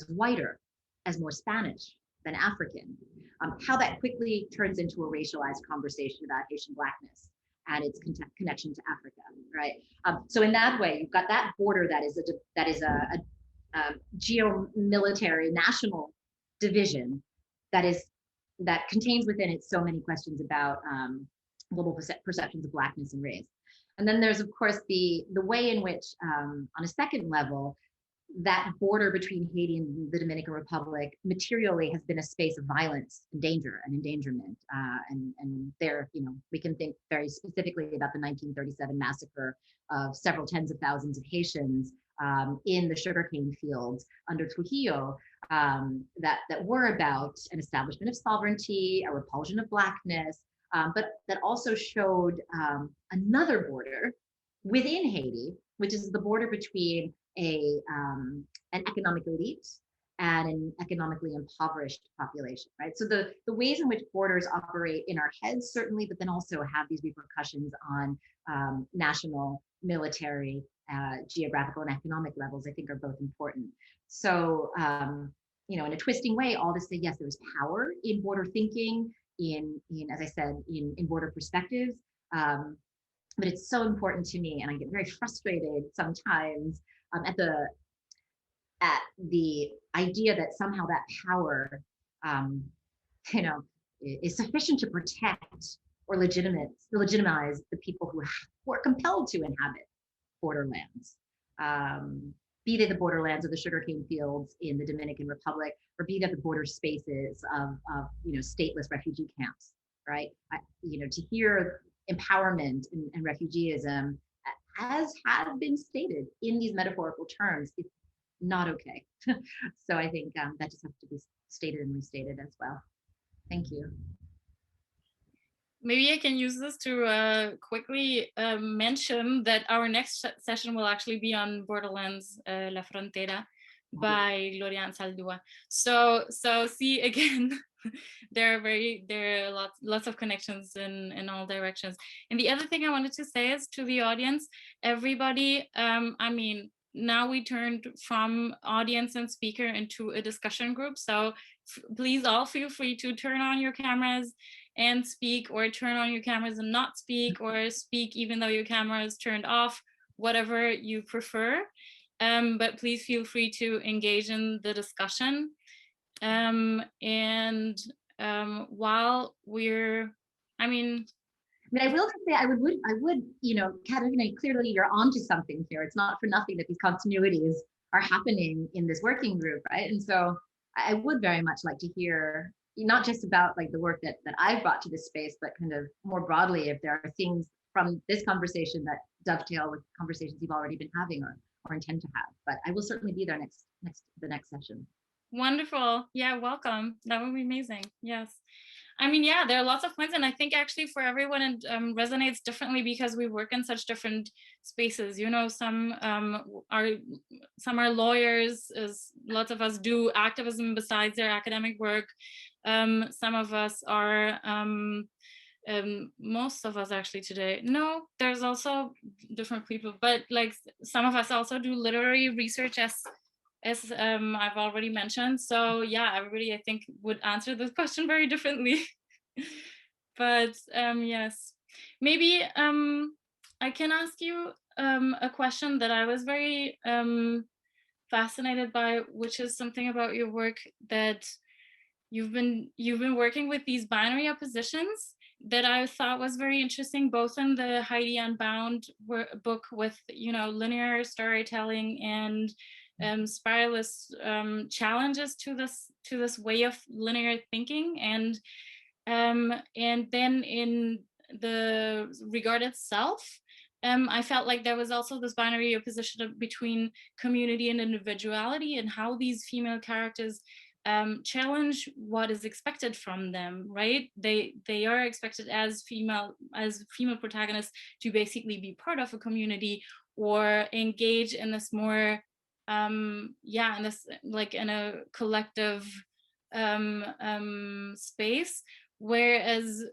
whiter, as more Spanish than African, how that quickly turns into a racialized conversation about Haitian Blackness and its connection to Africa, right? So in that way, you've got that border that is a geo-military national division that contains within it so many questions about global perceptions of Blackness and race. And then there's, of course, the way in which, on a second level, that border between Haiti and the Dominican Republic materially has been a space of violence and danger and endangerment. And there, we can think very specifically about the 1937 massacre of several tens of thousands of Haitians in the sugarcane fields under Trujillo, that were about an establishment of sovereignty, a repulsion of Blackness, but that also showed another border within Haiti, which is the border between an economic elite and an economically impoverished population, right? So the ways in which borders operate in our heads, certainly, but then also have these repercussions on national, military, geographical, and economic levels, I think are both important. So, you know, in a twisting way, all to say, yes, there's power in border thinking, in as I said, in border perspectives. But it's so important to me, and I get very frustrated sometimes at the idea that somehow that power, you know, is sufficient to protect or legitimize the people who are compelled to inhabit borderlands. Be they the borderlands of the sugarcane fields in the Dominican Republic, or be they the border spaces of you know, stateless refugee camps, right? You know, to hear empowerment and refugeeism, as has been stated in these metaphorical terms, it's not okay. So I think that just has to be stated and restated as well. Thank you. Maybe I can use this to quickly mention that our next session will actually be on Borderlands, La Frontera by Gloria Ansaldúa. So see, again, there are lots of connections in all directions. And the other thing I wanted to say is to the audience, everybody, I mean, now we turned from audience and speaker into a discussion group. So please all feel free to turn on your cameras and speak, or turn on your cameras and not speak, or speak even though your camera is turned off, whatever you prefer. But please feel free to engage in the discussion. While we're, I mean, I will say, I would, you know, Catarina, clearly you're onto something here. It's not for nothing that these continuities are happening in this working group, right? And so I would very much like to hear, not just about like the work that I've brought to this space, but kind of more broadly, if there are things from this conversation that dovetail with conversations you've already been having or intend to have. But I will certainly be there the next session. Wonderful. Yeah, welcome. That would be amazing. Yes. I mean, yeah, there are lots of points, and I think actually for everyone it resonates differently because we work in such different spaces. You know, some are lawyers, as lots of us do activism besides their academic work. Some of us are, most of us actually today. No, there's also different people, but like some of us also do literary research as I've already mentioned. So yeah, everybody I think would answer this question very differently. But yes, maybe I can ask you a question that I was very fascinated by, which is something about your work that you've been working with these binary oppositions that I thought was very interesting, both in the Heidi Unbound book with, you know, linear storytelling and spiralist challenges to this way of linear thinking, and then in the regard itself, I felt like there was also this binary opposition between community and individuality, and how these female characters challenge what is expected from them, right? They are expected as female protagonists to basically be part of a community or engage in this more in this, like, in a collective space, whereas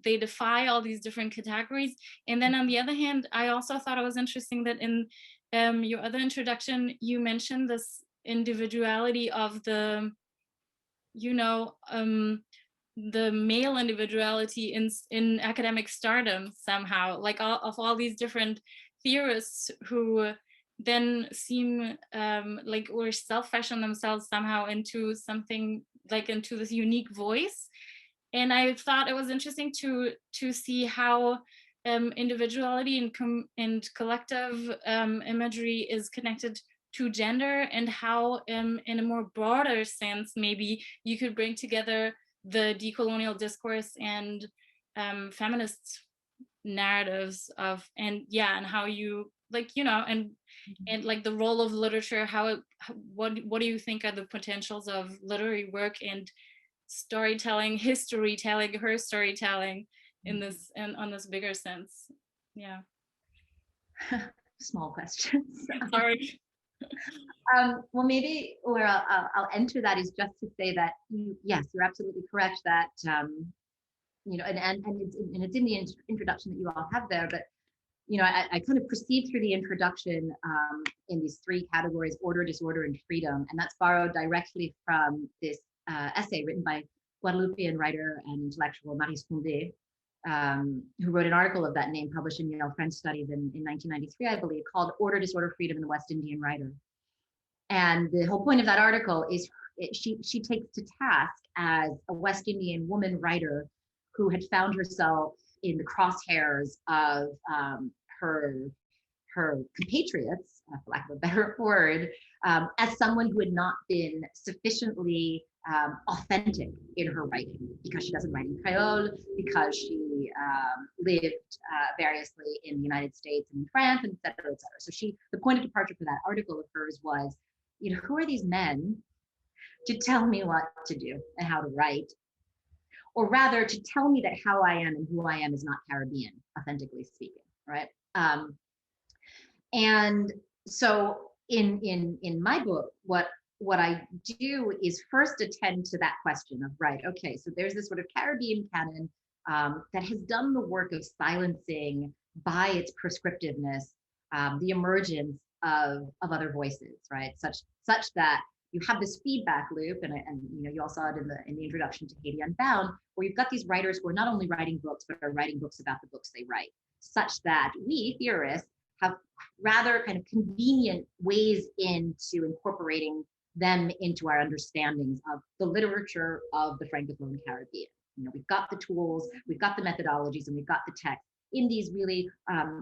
they defy all these different categories. And then on the other hand, I also thought it was interesting that in your other introduction you mentioned this individuality of the, you know, the male individuality in academic stardom somehow, like all these different theorists who then seem like, or self-fashion themselves somehow into something, like into this unique voice. And I thought it was interesting to see how individuality and collective imagery is connected to gender, and how in a more broader sense maybe you could bring together the decolonial discourse and feminist narratives of, and how you, like, you know, and like the role of literature, what do you think are the potentials of literary work and storytelling, historytelling, her storytelling in this, and on this bigger sense? Yeah. Small questions. Sorry. Well, maybe where I'll enter that is just to say that yes, you're absolutely correct that you know, and it's in the introduction that you all have there, but you know, I kind of proceed through the introduction in these three categories: order, disorder, and freedom, and that's borrowed directly from this essay written by Guadeloupean writer and intellectual Maryse Condé, who wrote an article of that name published in Yale French Studies in 1993, I believe, called "Order, Disorder, Freedom in the West Indian Writer." And the whole point of that article is she takes to task as a West Indian woman writer who had found herself in the crosshairs of her compatriots, for lack of a better word, as someone who had not been sufficiently authentic in her writing, because she doesn't write in Creole, because she lived variously in the United States and in France, and et cetera, et cetera. So the point of departure for that article of hers was, you know, who are these men to tell me what to do and how to write? Or rather, to tell me that how I am and who I am is not Caribbean, authentically speaking, right? And so in my book, what I do is first attend to that question of, right, okay, so there's this sort of Caribbean canon that has done the work of silencing by its prescriptiveness the emergence of other voices, right? Such that you have this feedback loop, and you know, you all saw it in the introduction to Haiti Unbound, where you've got these writers who are not only writing books, but are writing books about the books they write, such that we theorists have rather kind of convenient ways into incorporating them into our understandings of the literature of the Francophone Caribbean. You know, we've got the tools, we've got the methodologies, and we've got the text in these really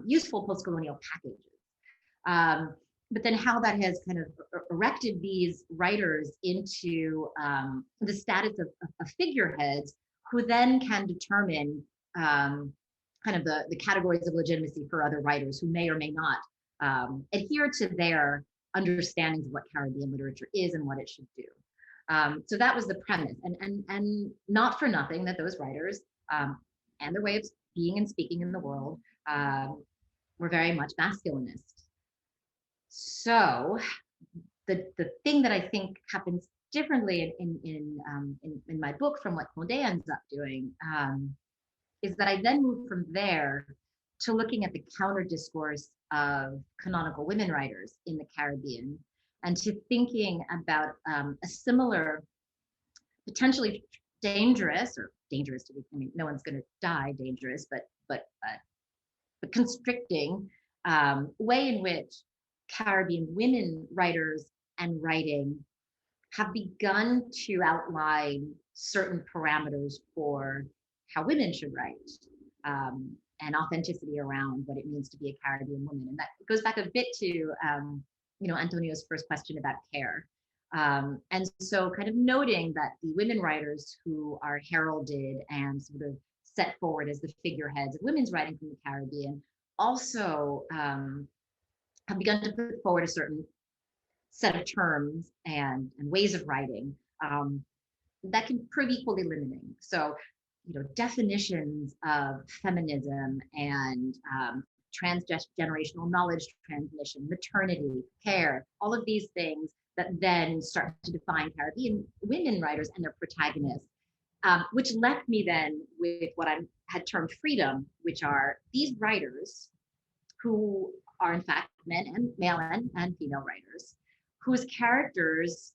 useful postcolonial packages. But then how that has kind of erected these writers into the status of figureheads who then can determine kind of the categories of legitimacy for other writers who may or may not adhere to their understandings of what Caribbean literature is and what it should do. So that was the premise, and not for nothing that those writers and their way of being and speaking in the world were very much masculinist. So the thing that I think happens differently in my book from what Condé ends up doing is that I then move from there to looking at the counter discourse of canonical women writers in the Caribbean, and to thinking about a similar, potentially dangerous, or dangerous to be, I mean, no one's going to die dangerous, but constricting way in which Caribbean women writers and writing have begun to outline certain parameters for how women should write, and authenticity around what it means to be a Caribbean woman. And that goes back a bit to you know, Antonio's first question about care. And so kind of noting that the women writers who are heralded and sort of set forward as the figureheads of women's writing from the Caribbean also have begun to put forward a certain set of terms and ways of writing that can prove equally limiting. So, you know, definitions of feminism and transgenerational knowledge transmission, maternity, care, all of these things that then start to define Caribbean women writers and their protagonists, which left me then with what I had termed freedom, which are these writers who are in fact male and female writers, whose characters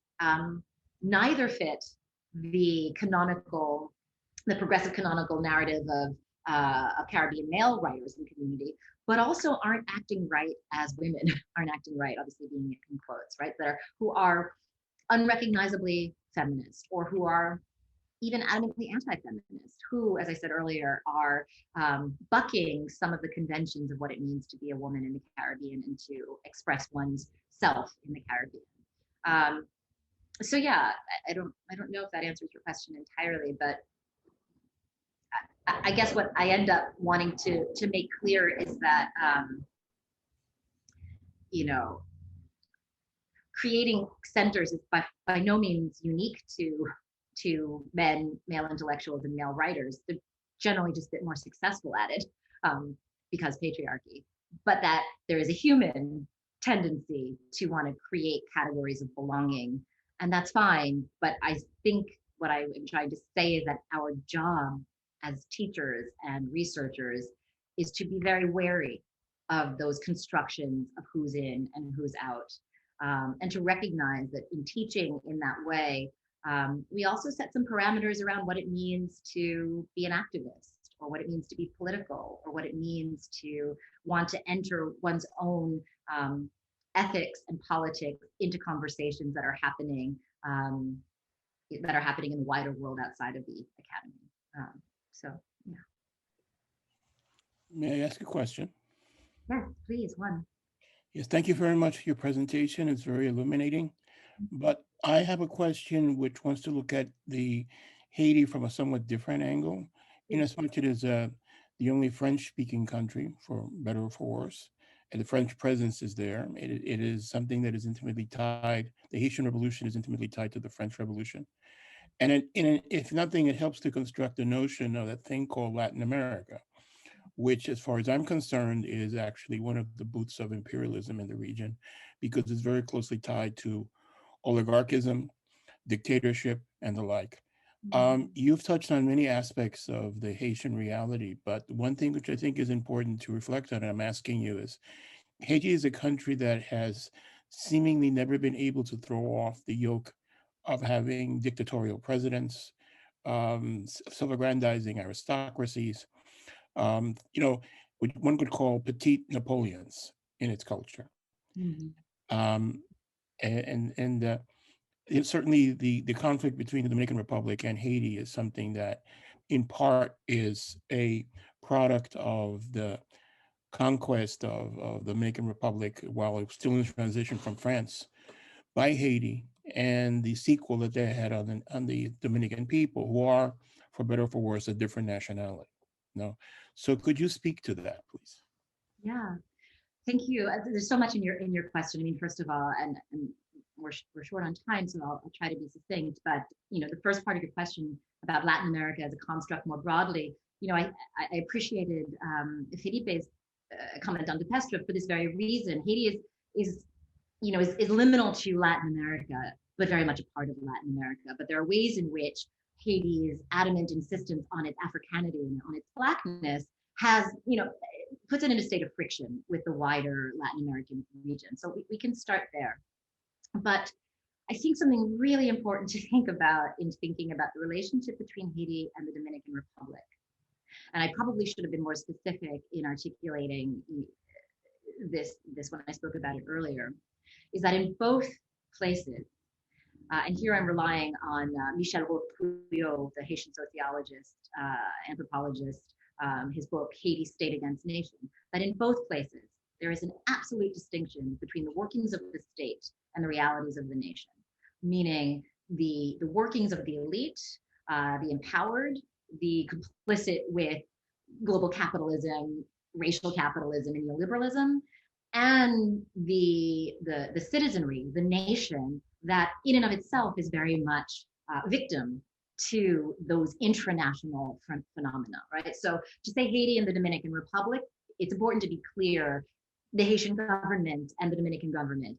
neither fit the progressive canonical narrative of Caribbean male writers in the community, but also aren't acting right as women, aren't acting right, obviously being in quotes, right, who are unrecognizably feminist, or who are even adamantly anti-feminist, who, as I said earlier, are bucking some of the conventions of what it means to be a woman in the Caribbean and to express one's self in the Caribbean. So yeah, I don't know if that answers your question entirely, but I guess what I end up wanting to make clear is that you know, creating centers is by no means unique to male intellectuals and male writers. They're generally just a bit more successful at it because patriarchy, but that there is a human tendency to want to create categories of belonging, and that's fine. But I think what I am trying to say is that our job as teachers and researchers is to be very wary of those constructions of who's in and who's out, and to recognize that in teaching in that way, we also set some parameters around what it means to be an activist, or what it means to be political, or what it means to want to enter one's own ethics and politics into conversations that are happening in the wider world outside of the academy. So, yeah. May I ask a question? Yes, please, Juan. Yes, thank you very much for your presentation. It's very illuminating. But I have a question which wants to look at the Haiti from a somewhat different angle, in as much it is the only French-speaking country, for better or for worse, and the French presence is there. It is something that is intimately tied. The Haitian Revolution is intimately tied to the French Revolution. And if nothing, it helps to construct a notion of that thing called Latin America, which, as far as I'm concerned, is actually one of the boots of imperialism in the region, because it's very closely tied to oligarchism, dictatorship, and the like. You've touched on many aspects of the Haitian reality, but one thing which I think is important to reflect on, and I'm asking you, is Haiti is a country that has seemingly never been able to throw off the yoke of having dictatorial presidents, self-aggrandizing aristocracies, you know, what one could call petite Napoleons in its culture. Certainly the conflict between the Dominican Republic and Haiti is something that in part is a product of the conquest of the Dominican Republic while it was still in transition from France by Haiti, and the sequel that they had on the Dominican people, who are, for better or for worse, a different nationality. No, so could you speak to that, please? Yeah, thank you. There's so much in your question. I mean, first of all, and we're short on time, so I'll try to be succinct. But the first part of your question about Latin America as a construct more broadly, I appreciated Felipe's comment on DePestre for this very reason. Haiti is liminal to Latin America, but very much a part of Latin America. But there are ways in which Haiti's adamant insistence on its Africanity and on its Blackness has, puts it in a state of friction with the wider Latin American region. So we can start there. But I think something really important to think about in thinking about the relationship between Haiti and the Dominican Republic, and I probably should have been more specific in articulating this when I spoke about it earlier, is that in both places, and here I'm relying on Michel Roth-Pouillot, the Haitian sociologist, anthropologist, his book, Haiti, State Against Nation, that in both places, there is an absolute distinction between the workings of the state and the realities of the nation, meaning the workings of the elite, the empowered, the complicit with global capitalism, racial capitalism, and neoliberalism, and the citizenry, the nation, that in and of itself is very much victim to those intranational phenomena, right? So to say Haiti and the Dominican Republic, it's important to be clear, the Haitian government and the Dominican government,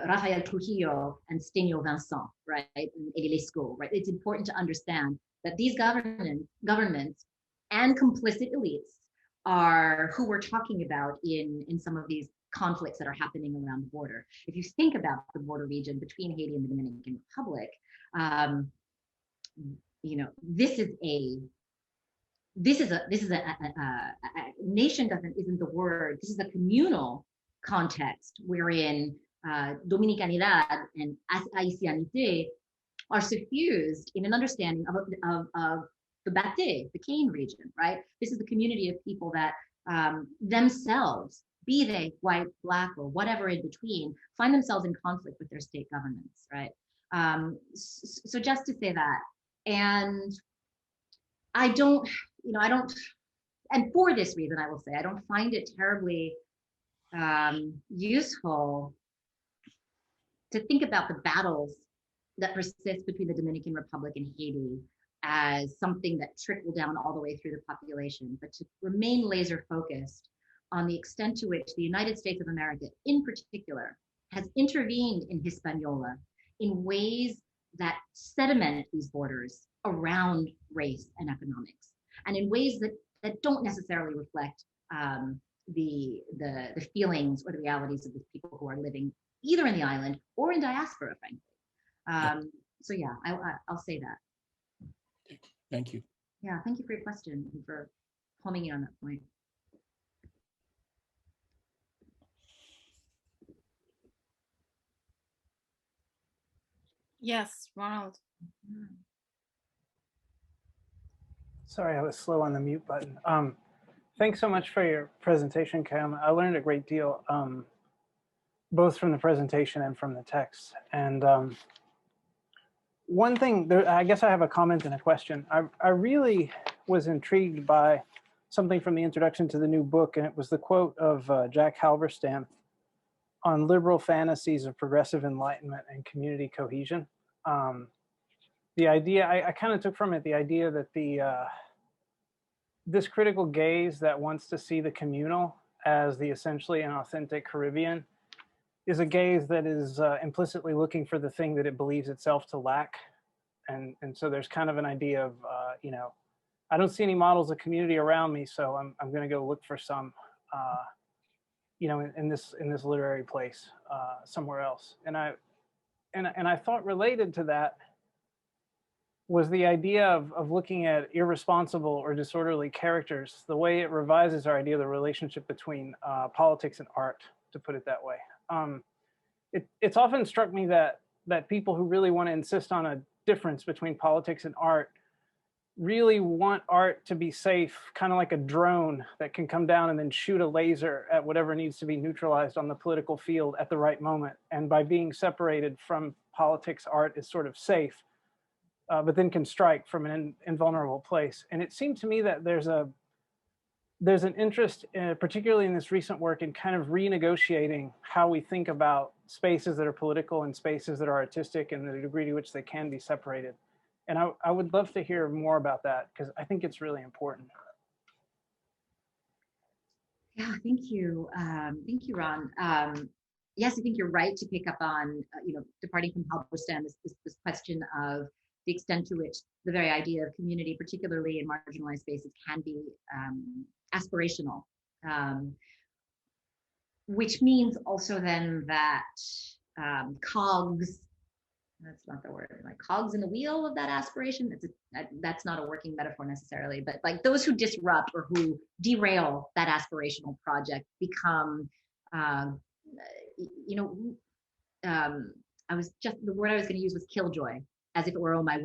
Rafael Trujillo and Stenio Vincent, right, and Elie Lescaut, right? It's important to understand that these governments and complicit elites are who we're talking about in some of these conflicts that are happening around the border. If you think about the border region between Haiti and the Dominican Republic, this is a nation isn't the word. This is a communal context wherein Dominicanidad and Haitianité are suffused in an understanding of the Bate, the Cane region, right? This is the community of people that themselves, be they white, black, or whatever in between, find themselves in conflict with their state governments, right? So just to say that, and I don't, and for this reason, I will say, I don't find it terribly useful to think about the battles that persist between the Dominican Republic and Haiti as something that trickled down all the way through the population, but to remain laser focused on the extent to which the United States of America in particular has intervened in Hispaniola in ways that sediment these borders around race and economics, and in ways that don't necessarily reflect the feelings or the realities of the people who are living either in the island or in diaspora, frankly. So yeah, I'll say that. Thank you. Yeah, thank you for your question and for homing in on that point. Yes, Ronald. Sorry, I was slow on the mute button. Thanks so much for your presentation, Kaiama. I learned a great deal, both from the presentation and from the text. And one thing, I guess I have a comment and a question. I really was intrigued by something from the introduction to the new book, and it was the quote of Jack Halberstam on liberal fantasies of progressive enlightenment and community cohesion. The idea, I kind of took from it the idea that this critical gaze that wants to see the communal as the essentially and authentic Caribbean is a gaze that is implicitly looking for the thing that it believes itself to lack. And so there's kind of an idea of, you know, I don't see any models of community around me, so I'm going to go look for some, you know, in this literary place somewhere else. And I thought related to that was the idea of looking at irresponsible or disorderly characters, the way it revises our idea of the relationship between politics and art, to put it that way. It's often struck me that people who really want to insist on a difference between politics and art really want art to be safe, kind of like a drone that can come down and then shoot a laser at whatever needs to be neutralized on the political field at the right moment. And by being separated from politics, art is sort of safe, but then can strike from an invulnerable place. And it seemed to me that there's an interest, particularly in this recent work, in kind of renegotiating how we think about spaces that are political and spaces that are artistic and the degree to which they can be separated. And I would love to hear more about that, because I think it's really important. Yeah, thank you. Thank you, Ron. Yes, I think you're right to pick up on, you know, departing from Halberstam, this question of the extent to which the very idea of community, particularly in marginalized spaces, can be aspirational, which means also then that cogs, that's not the word, like cogs in the wheel of that aspiration, that's not a working metaphor necessarily, but like those who disrupt or who derail that aspirational project become, you know, the word I was going to use was killjoy, as if it were my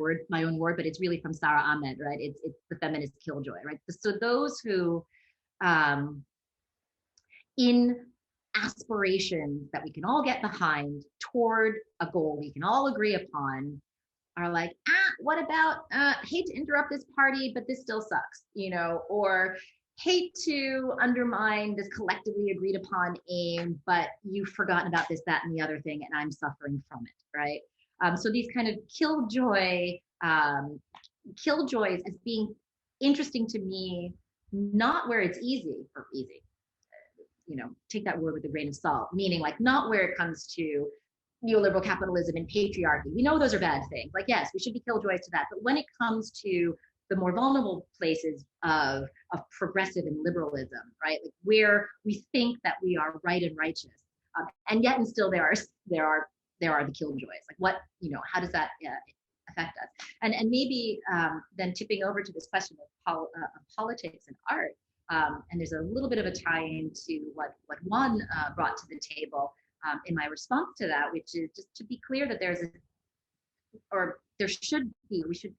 own word, but it's really from Sarah Ahmed, right? It's the feminist killjoy, right? So those who, in aspirations that we can all get behind toward a goal we can all agree upon, are like, what about, hate to interrupt this party, but this still sucks, you know, or hate to undermine this collectively agreed upon aim, but you've forgotten about this, that, and the other thing, and I'm suffering from it, right? So these kind of killjoys as being interesting to me, not where it's easy, you know, take that word with a grain of salt, meaning like not where it comes to neoliberal capitalism and patriarchy. We know those are bad things. Like, yes, we should be killjoys to that. But when it comes to the more vulnerable places of progressive and liberalism, right? Like where we think that we are right and righteous, and yet and still there are the killjoys. Like what, you know, how does that affect us? And maybe then tipping over to this question of politics and art, and there's a little bit of a tie-in to what Juan brought to the table in my response to that, which is just to be clear that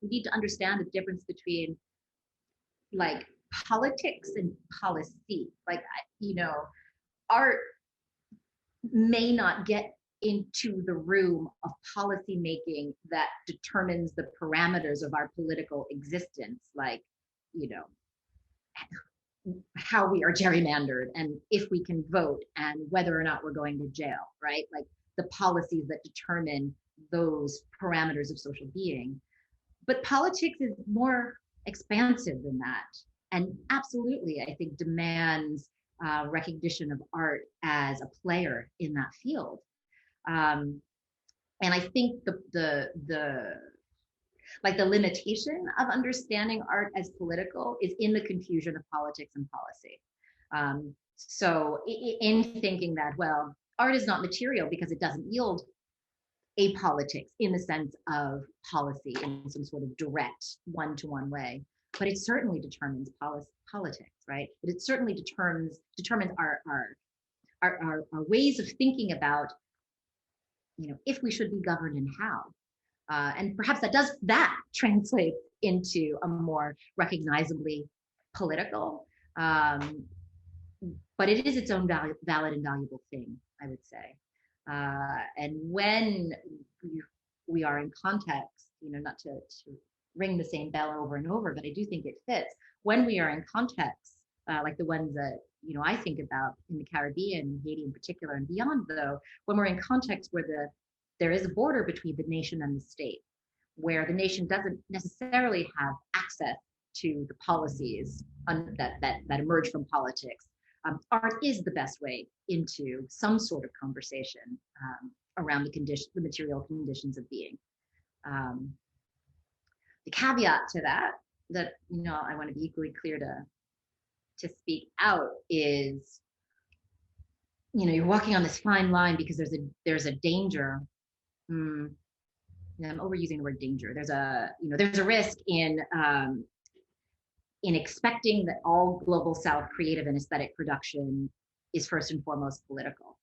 we need to understand the difference between like politics and policy. Like, you know, art may not get into the room of policy making that determines the parameters of our political existence, like, you know, how we are gerrymandered and if we can vote and whether or not we're going to jail, right? Like the policies that determine those parameters of social being. But politics is more expansive than that, and absolutely, I think, demands recognition of art as a player in that field. And I think the limitation of understanding art as political is in the confusion of politics and policy. So in thinking that, well, art is not material because it doesn't yield a politics in the sense of policy in some sort of direct one-to-one way, but it certainly determines politics, right? But it certainly determines our ways of thinking about, if we should be governed and how. And perhaps that translates into a more recognizably political, but it is its own valid and valuable thing, I would say. And when we are in context, not to ring the same bell over and over, but I do think it fits. When we are in contexts, like the ones that, I think about in the Caribbean, Haiti in particular, and beyond, though, when we're in context where there is a border between the nation and the state, where the nation doesn't necessarily have access to the policies that emerge from politics, art is the best way into some sort of conversation around the material conditions of being. The caveat to that I want to be equally clear to speak out is, you're walking on this fine line because there's a danger. I'm overusing the word danger. There's a risk in expecting that all global South creative and aesthetic production is first and foremost political.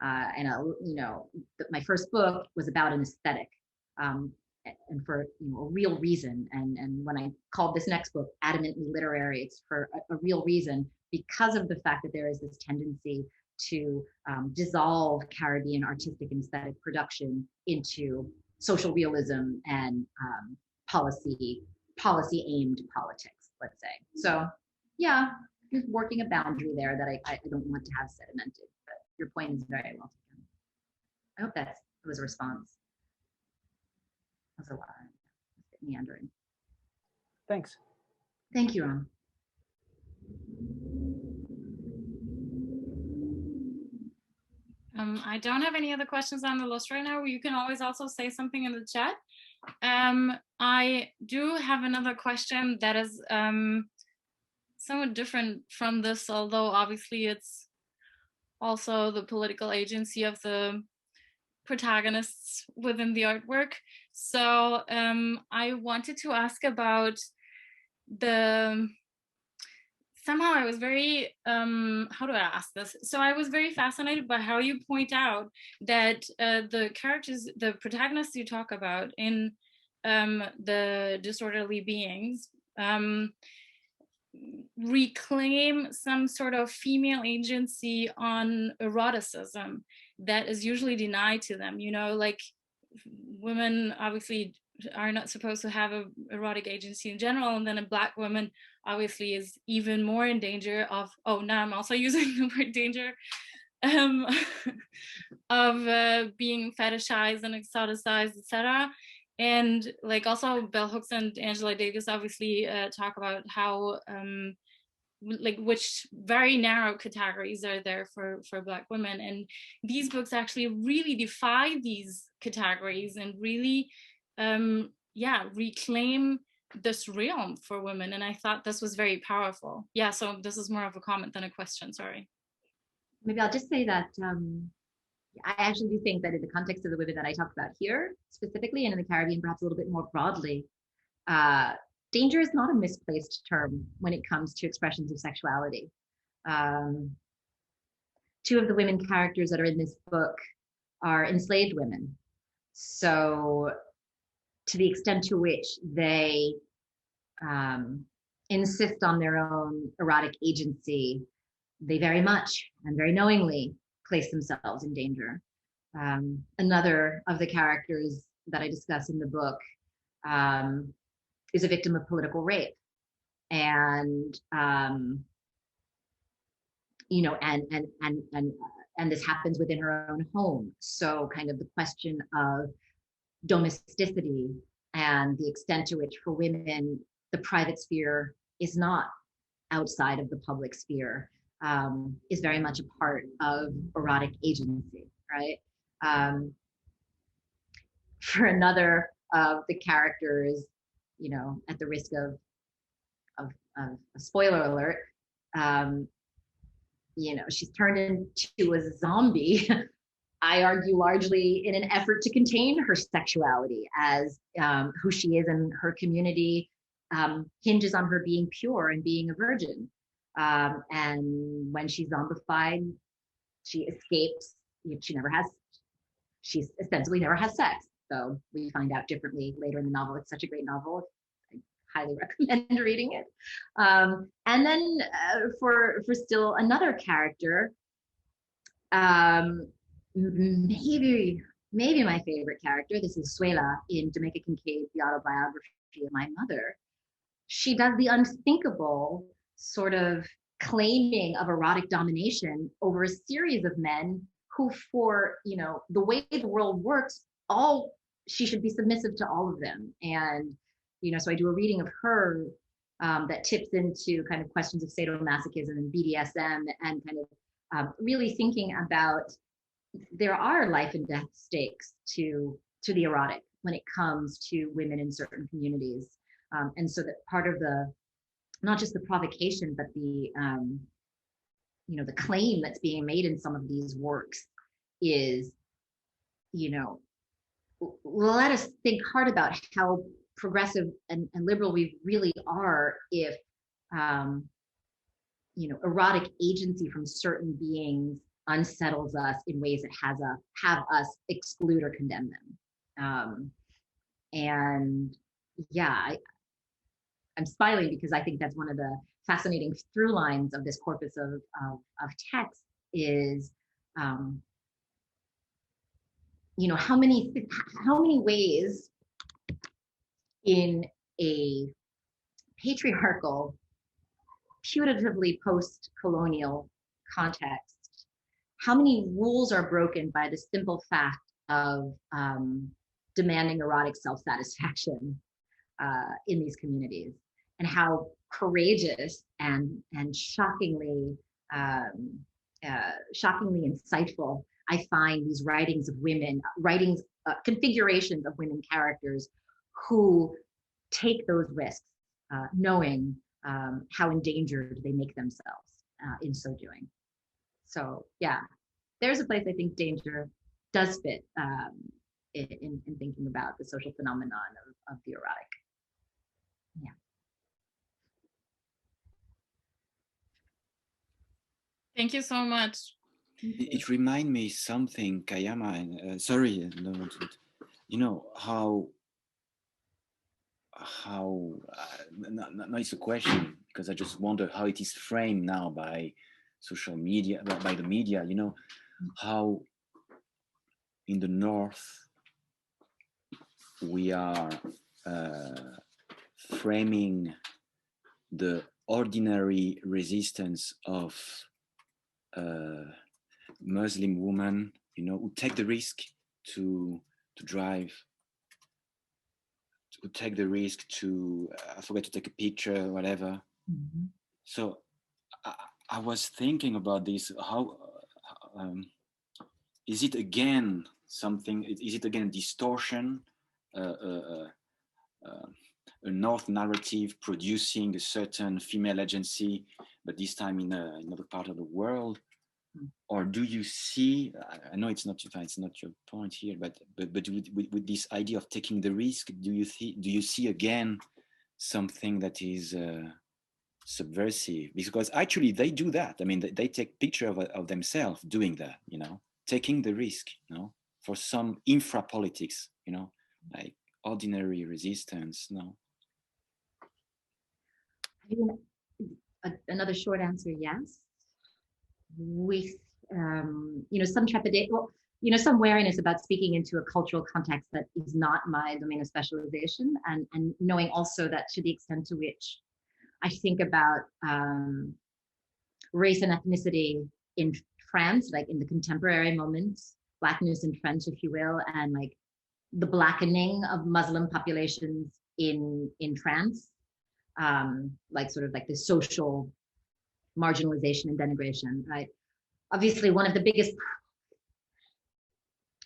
My first book was about an aesthetic, and for a real reason. And when I called this next book Adamantly Literary, it's for a real reason, because of the fact that there is this tendency to dissolve Caribbean artistic and aesthetic production into social realism and policy aimed politics, let's say. So yeah, just working a boundary there that I don't want to have sedimented, but your point is very well taken. I hope that was a response. That was a lot, meandering. Thanks. Thank you, Ron. I don't have any other questions on the list right now. You can always also say something in the chat. I do have another question that is somewhat different from this, although obviously it's also the political agency of the protagonists within the artwork. So I wanted to ask about somehow I was very, how do I ask this? So I was very fascinated by how you point out that the characters, the protagonists you talk about in the Disorderly Beings, reclaim some sort of female agency on eroticism that is usually denied to them. Like women obviously are not supposed to have an erotic agency in general, and then a Black woman obviously is even more in danger of, now I'm also using the word danger, of being fetishized and exoticized, etc. And like also Bell Hooks and Angela Davis obviously talk about how which very narrow categories are there for Black women, and these books actually really defy these categories and really reclaim this realm for women. And I thought this was very powerful. So this is more of a comment than a question, sorry. Maybe I'll just say that I actually do think that in the context of the women that I talked about here specifically, and in the Caribbean perhaps a little bit more broadly, danger is not a misplaced term when it comes to expressions of sexuality. Two of the women characters that are in this book are enslaved women. So to the extent to which they insist on their own erotic agency, they very much and very knowingly place themselves in danger. Another of the characters that I discuss in the book is a victim of political rape, and and this happens within her own home. So kind of the question of domesticity and the extent to which for women the private sphere is not outside of the public sphere, is very much a part of erotic agency, right? For another of the characters, you know, at the risk of a spoiler alert, you know, she's turned into a zombie. I argue largely in an effort to contain her sexuality, as who she is in her community hinges on her being pure and being a virgin. And when she's zombified, she escapes. She ostensibly never has sex. So we find out differently later in the novel. It's such a great novel. I highly recommend reading it. And then for still another character, maybe my favorite character, this is Suela in Jamaica Kincaid's The Autobiography of My Mother. She does the unthinkable, sort of claiming of erotic domination over a series of men who, for, you know, the way the world works, she should be submissive to all of them. And, you know, so I do a reading of her that tips into kind of questions of sadomasochism and BDSM, and kind of really thinking about, there are life and death stakes to the erotic when it comes to women in certain communities. And so that part of the, not just the provocation, but the, you know, the claim that's being made in some of these works is, you know, let us think hard about how progressive and liberal we really are if, you know, erotic agency from certain beings unsettles us in ways that have us exclude or condemn them. And yeah, I'm smiling because I think that's one of the fascinating through lines of this corpus of text is, you know, how many ways in a patriarchal, putatively post-colonial context, how many rules are broken by the simple fact of demanding erotic self-satisfaction in these communities, and how courageous and shockingly insightful I find these writings of women, configurations of women characters who take those risks, knowing how endangered they make themselves in so doing. So yeah, there's a place I think danger does fit in thinking about the social phenomenon of the erotic. Yeah. Thank you so much. It reminds me something, Kaiama, and sorry, no, you know how no, it's a question, because I just wonder how it is framed now by social media, by the media, you know, how in the North we are framing the ordinary resistance of Muslim women, you know, who take the risk to drive, to take the risk to, I forget to take a picture, whatever. Mm-hmm. So I was thinking about this, how, is it again something, is it again a distortion, a North narrative producing a certain female agency, but this time in another part of the world? Or do you see, I know it's not your point here, but with this idea of taking the risk, do you see again something that is subversive? Because actually they do that. I mean, they take picture of themselves doing that, you know, taking the risk, you know, for some infra politics, you know, like ordinary resistance. No. I mean, another short answer, yes. With you know, some trepidation, well, you know, some wariness about speaking into a cultural context that is not my domain of specialization, and knowing also that to the extent to which I think about race and ethnicity in France, like in the contemporary moments, Blackness in French, if you will, and like the blackening of Muslim populations in France, like sort of like the social marginalization and denigration, right? Obviously, one of the biggest,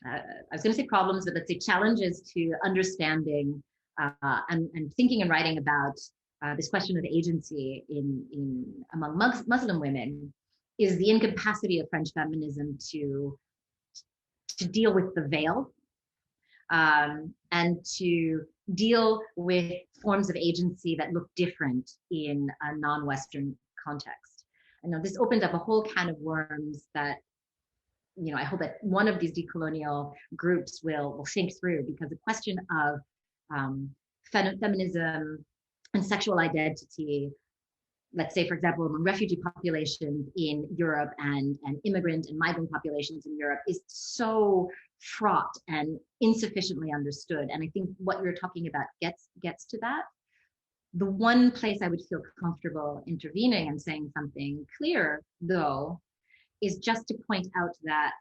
I was going to say problems, but let's say challenges to understanding and thinking and writing about this question of agency among Muslim women is the incapacity of French feminism to deal with the veil and to deal with forms of agency that look different in a non-Western context. I know this opens up a whole can of worms that, you know, I hope that one of these decolonial groups will think through, because the question of feminism and sexual identity, let's say, for example, among refugee populations in Europe and immigrant and migrant populations in Europe, is so fraught and insufficiently understood. And I think what you're talking about gets to that. The one place I would feel comfortable intervening and saying something clear, though, is just to point out that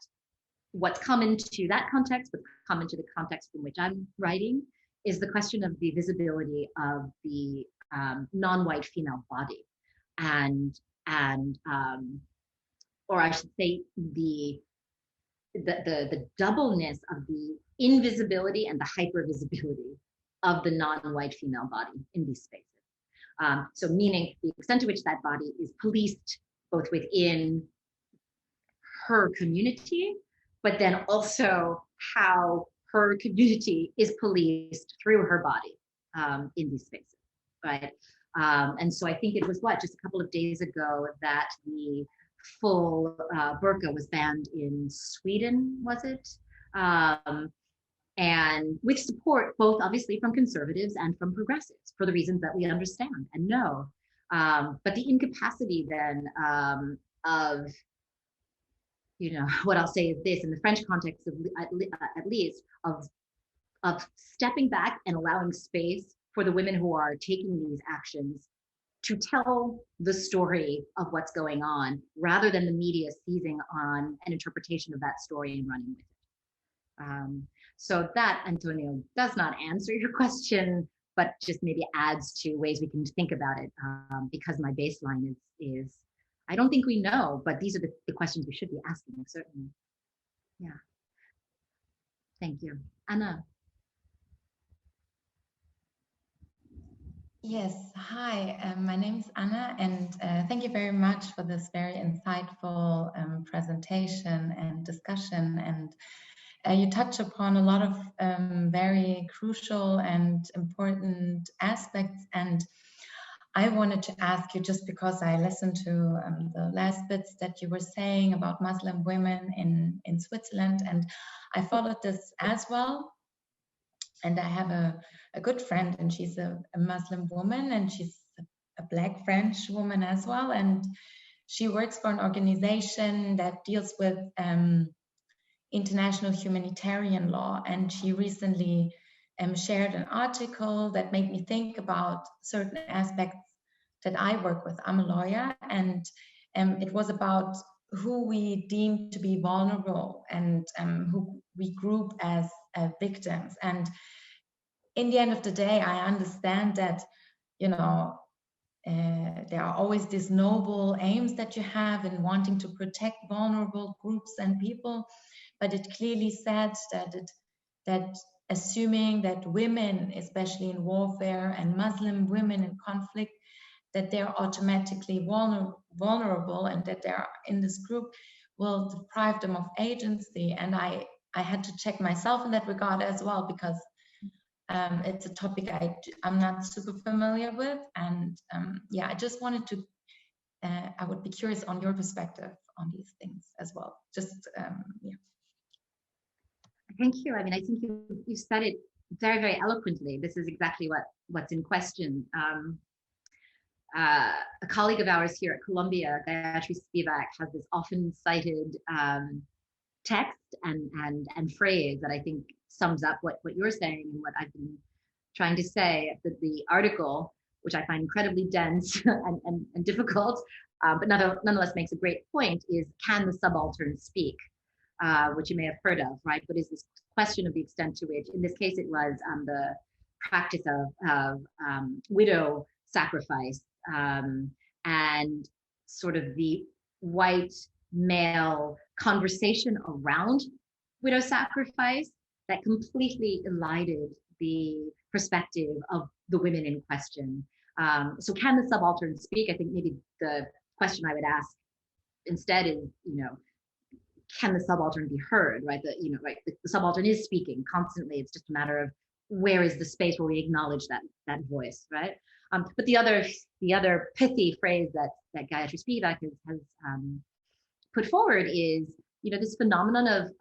what's come into that context, what's come into the context from which I'm writing, is the question of the visibility of the non-white female body, or I should say the doubleness of the invisibility and the hypervisibility of the non-white female body in these spaces. So meaning the extent to which that body is policed both within her community, but then also how her community is policed through her body in these spaces, right? And so I think it was just a couple of days ago that the full burqa was banned in Sweden, was it? And with support, both obviously from conservatives and from progressives, for the reasons that we understand and know. But the incapacity then of, you know, what I'll say is this, in the French context, at least, of stepping back and allowing space for the women who are taking these actions to tell the story of what's going on, rather than the media seizing on an interpretation of that story and running with it. So that, Antonio, does not answer your question, but just maybe adds to ways we can think about it, because my baseline is I don't think we know, but these are the questions we should be asking, certainly. Yeah. Thank you. Anna. Yes, hi, my name is Anna, and thank you very much for this very insightful presentation and discussion. And you touch upon a lot of very crucial and important aspects. And I wanted to ask you, just because I listened to the last bits that you were saying about Muslim women in Switzerland, and I followed this as well. And I have a good friend, and she's a Muslim woman, and she's a Black French woman as well. And she works for an organization that deals with international humanitarian law. And she recently shared an article that made me think about certain aspects that I work with. I'm a lawyer, and it was about who we deem to be vulnerable and who we group as victims. And in the end of the day, I understand that, you know, there are always these noble aims that you have in wanting to protect vulnerable groups and people, but it clearly said that assuming that women, especially in warfare, and Muslim women in conflict, that they're automatically vulnerable, and that they're in this group will deprive them of agency. And I had to check myself in that regard as well, because it's a topic I'm not super familiar with. And yeah, I just wanted to, I would be curious on your perspective on these things as well. Just, yeah. Thank you. I mean, I think you said it very, very eloquently. This is exactly what's in question. A colleague of ours here at Columbia, Gayatri Spivak, has this often cited text and phrase that I think sums up what you're saying and what I've been trying to say. The article, which I find incredibly dense and difficult, but nonetheless makes a great point, is "Can the subaltern speak?" Which you may have heard of, right? But is this question of the extent to which, in this case, it was the practice of widow sacrifice, and sort of the white male conversation around widow sacrifice that completely elided the perspective of the women in question. So can the subaltern speak? I think maybe the question I would ask instead is, can the subaltern be heard, right? The subaltern is speaking constantly. It's just a matter of where is the space where we acknowledge that voice, right? But the other pithy phrase that Gayatri Spivak has put forward is, this phenomenon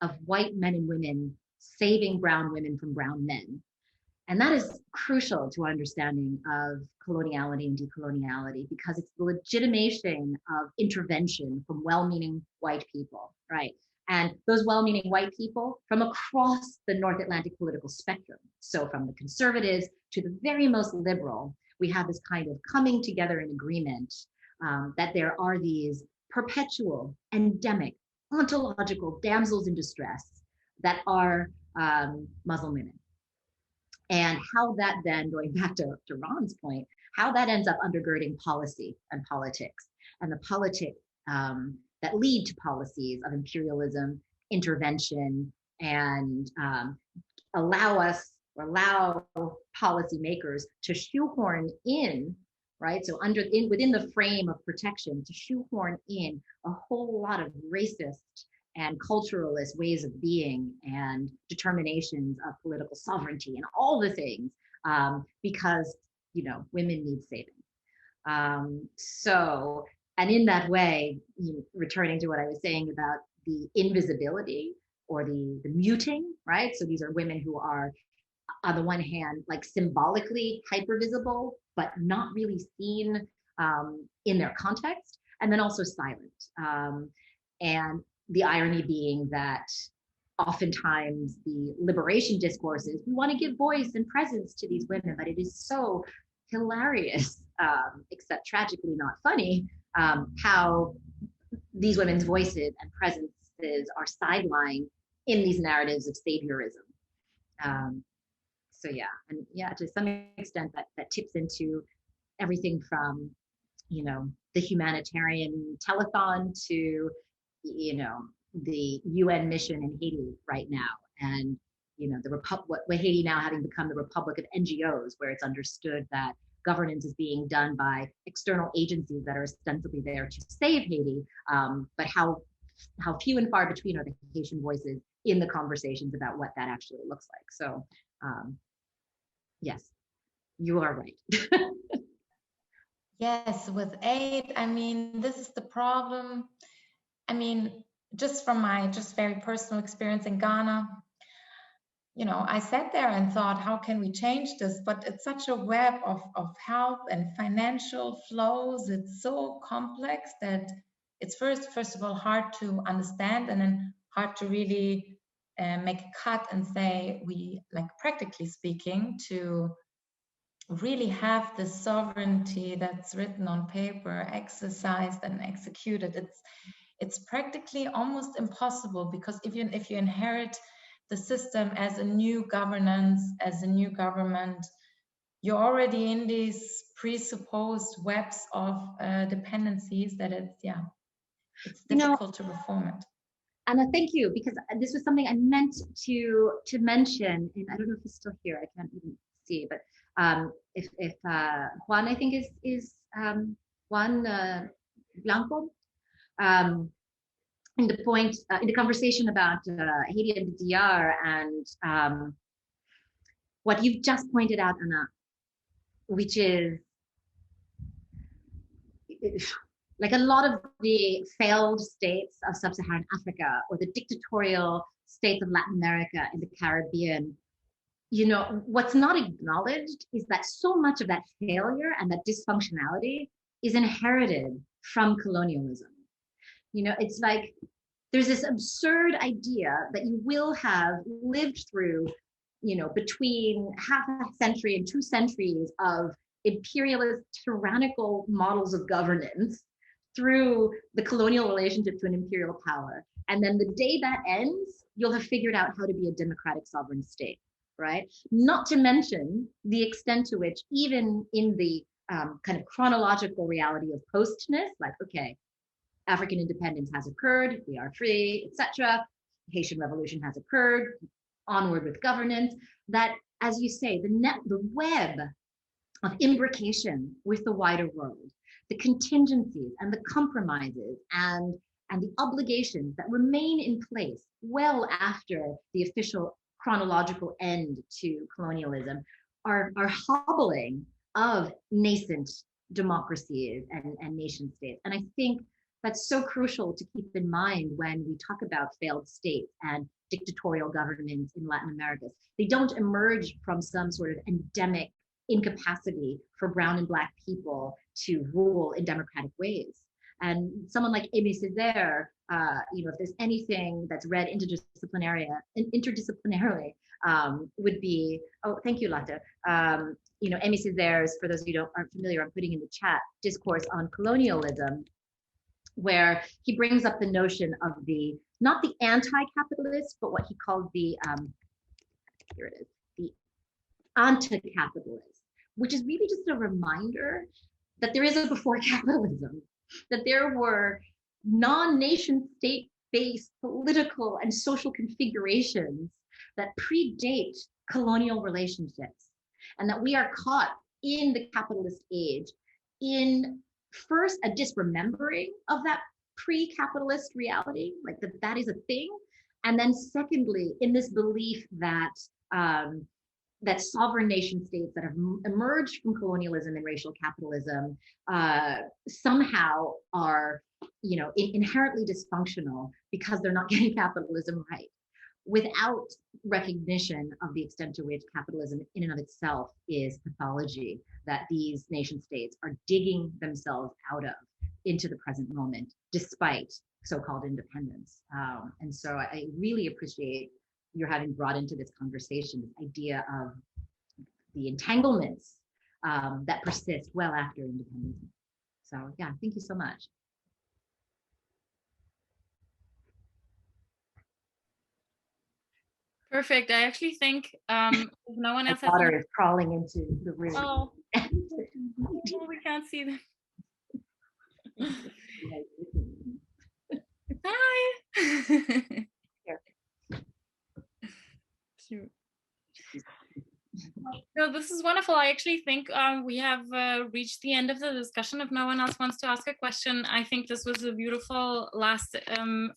of white men and women saving brown women from brown men. And that is crucial to understanding of coloniality and decoloniality, because it's the legitimation of intervention from well-meaning white people, right? And those well-meaning white people from across the North Atlantic political spectrum. So from the conservatives to the very most liberal, we have this kind of coming together in agreement that there are these perpetual, endemic, ontological damsels in distress that are Muslim women. And how that then, going back to Ron's point, how that ends up undergirding policy and politics, and the politics that lead to policies of imperialism, intervention, and allow policymakers to shoehorn in, right? So within the frame of protection, to shoehorn in a whole lot of racist and culturalist ways of being and determinations of political sovereignty and all the things, because women need saving. So, and in that way, returning to what I was saying about the invisibility or the muting, right? So these are women who are, on the one hand, like symbolically hypervisible, but not really seen in their context, and then also silent. And the irony being that oftentimes the liberation discourses, we want to give voice and presence to these women, but it is so hilarious, except tragically not funny, how these women's voices and presences are sidelined in these narratives of saviorism. So yeah, and yeah, to some extent that tips into everything from, the humanitarian telethon to, the UN mission in Haiti right now, and what Haiti now having become the republic of NGOs, where it's understood that governance is being done by external agencies that are ostensibly there to save Haiti, but how few and far between are the Haitian voices in the conversations about what that actually looks like. So yes, you are right. Yes, with aid, this is the problem. Just from my very personal experience in Ghana, I sat there and thought, how can we change this? But it's such a web of health and financial flows. It's so complex that it's first of all hard to understand, and then hard to really make a cut and say, we, like, practically speaking, to really have the sovereignty that's written on paper exercised and executed. It's practically almost impossible, because if you inherit the system as a new governance, as a new government, you're already in these presupposed webs of dependencies that it's difficult to reform it. Anna, thank you, because this was something I meant to mention, and I don't know if he's still here. I can't even see, but if Juan, I think is Juan Blanco, in the point in the conversation about Haiti and the DR, and what you've just pointed out, Anna, which is like a lot of the failed states of sub-Saharan Africa, or the dictatorial states of Latin America and the Caribbean, what's not acknowledged is that so much of that failure and that dysfunctionality is inherited from colonialism. It's like there's this absurd idea that you will have lived through, between half a century and 2 centuries of imperialist, tyrannical models of governance through the colonial relationship to an imperial power. And then the day that ends, you'll have figured out how to be a democratic sovereign state, right? Not to mention the extent to which, even in the kind of chronological reality of postness, like, okay, African independence has occurred, we are free, etc. Haitian revolution has occurred, onward with governance, that, as you say, the web of imbrication with the wider world, the contingencies and the compromises and the obligations that remain in place well after the official chronological end to colonialism are hobbling of nascent democracies and nation states. And I think that's so crucial to keep in mind when we talk about failed states and dictatorial governments in Latin America. They don't emerge from some sort of endemic incapacity for brown and Black people to rule in democratic ways. And someone like Aimé Césaire, if there's anything that's read interdisciplinarily, would be, oh, thank you, Latte. Aimé Césaire's, for those of you who aren't familiar, I'm putting in the chat, discourse on colonialism, where he brings up the notion of not the anti-capitalist, but what he called the, here it is, the anti-capitalist, which is really just a reminder that there is a before capitalism, that there were non-nation state-based political and social configurations that predate colonial relationships, and that we are caught in the capitalist age in first a disremembering of that pre-capitalist reality, like that is a thing, and then secondly in this belief that that sovereign nation states that have emerged from colonialism and racial capitalism somehow are, inherently dysfunctional because they're not getting capitalism right, without recognition of the extent to which capitalism in and of itself is pathology that these nation states are digging themselves out of into the present moment, despite so-called independence. And so I really appreciate your having brought into this conversation this idea of the entanglements that persist well after independence. So yeah, thank you so much. Perfect. I actually think if no one else has water is crawling into the room. Oh, we can't see them. Hi. No, this is wonderful. I actually think we have reached the end of the discussion. If no one else wants to ask a question, I think this was a beautiful last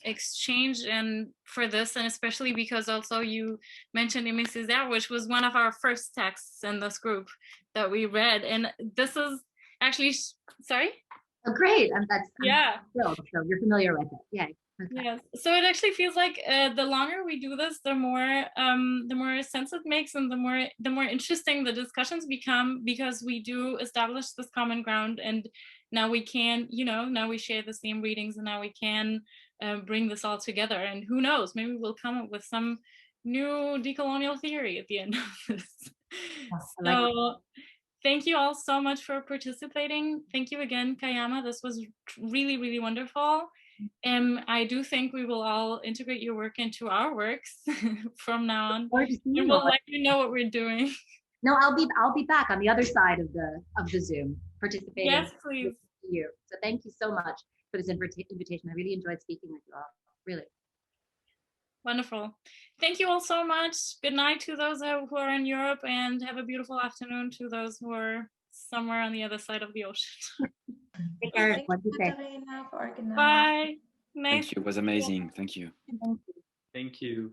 exchange, and for this, and especially because also you mentioned Aimé Césaire, which was one of our first texts in this group that we read. And this is actually, sorry? Oh, great. I'm thrilled. So you're familiar with it. Yeah. Okay. Yes. So it actually feels like the longer we do this, the more sense it makes, and the more interesting the discussions become, because we do establish this common ground, and now we can, now we share the same readings, and now we can bring this all together. And who knows, maybe we'll come up with some new decolonial theory at the end of this. So thank you all so much for participating. Thank you again, Kaiama. This was really, really wonderful. I do think we will all integrate your work into our works from now on, and we'll let you know what we're doing. No, I'll be back on the other side of the Zoom participating. Yes, please. With you. So thank you so much for this invitation. I really enjoyed speaking with you all. Really. Wonderful. Thank you all so much. Good night to those who are in Europe, and have a beautiful afternoon to those who are somewhere on the other side of the ocean. Take care. Thank you, Catarina, for organizing. Bye. Nice. Thank you. It was amazing. Thank you. Thank you. Thank you.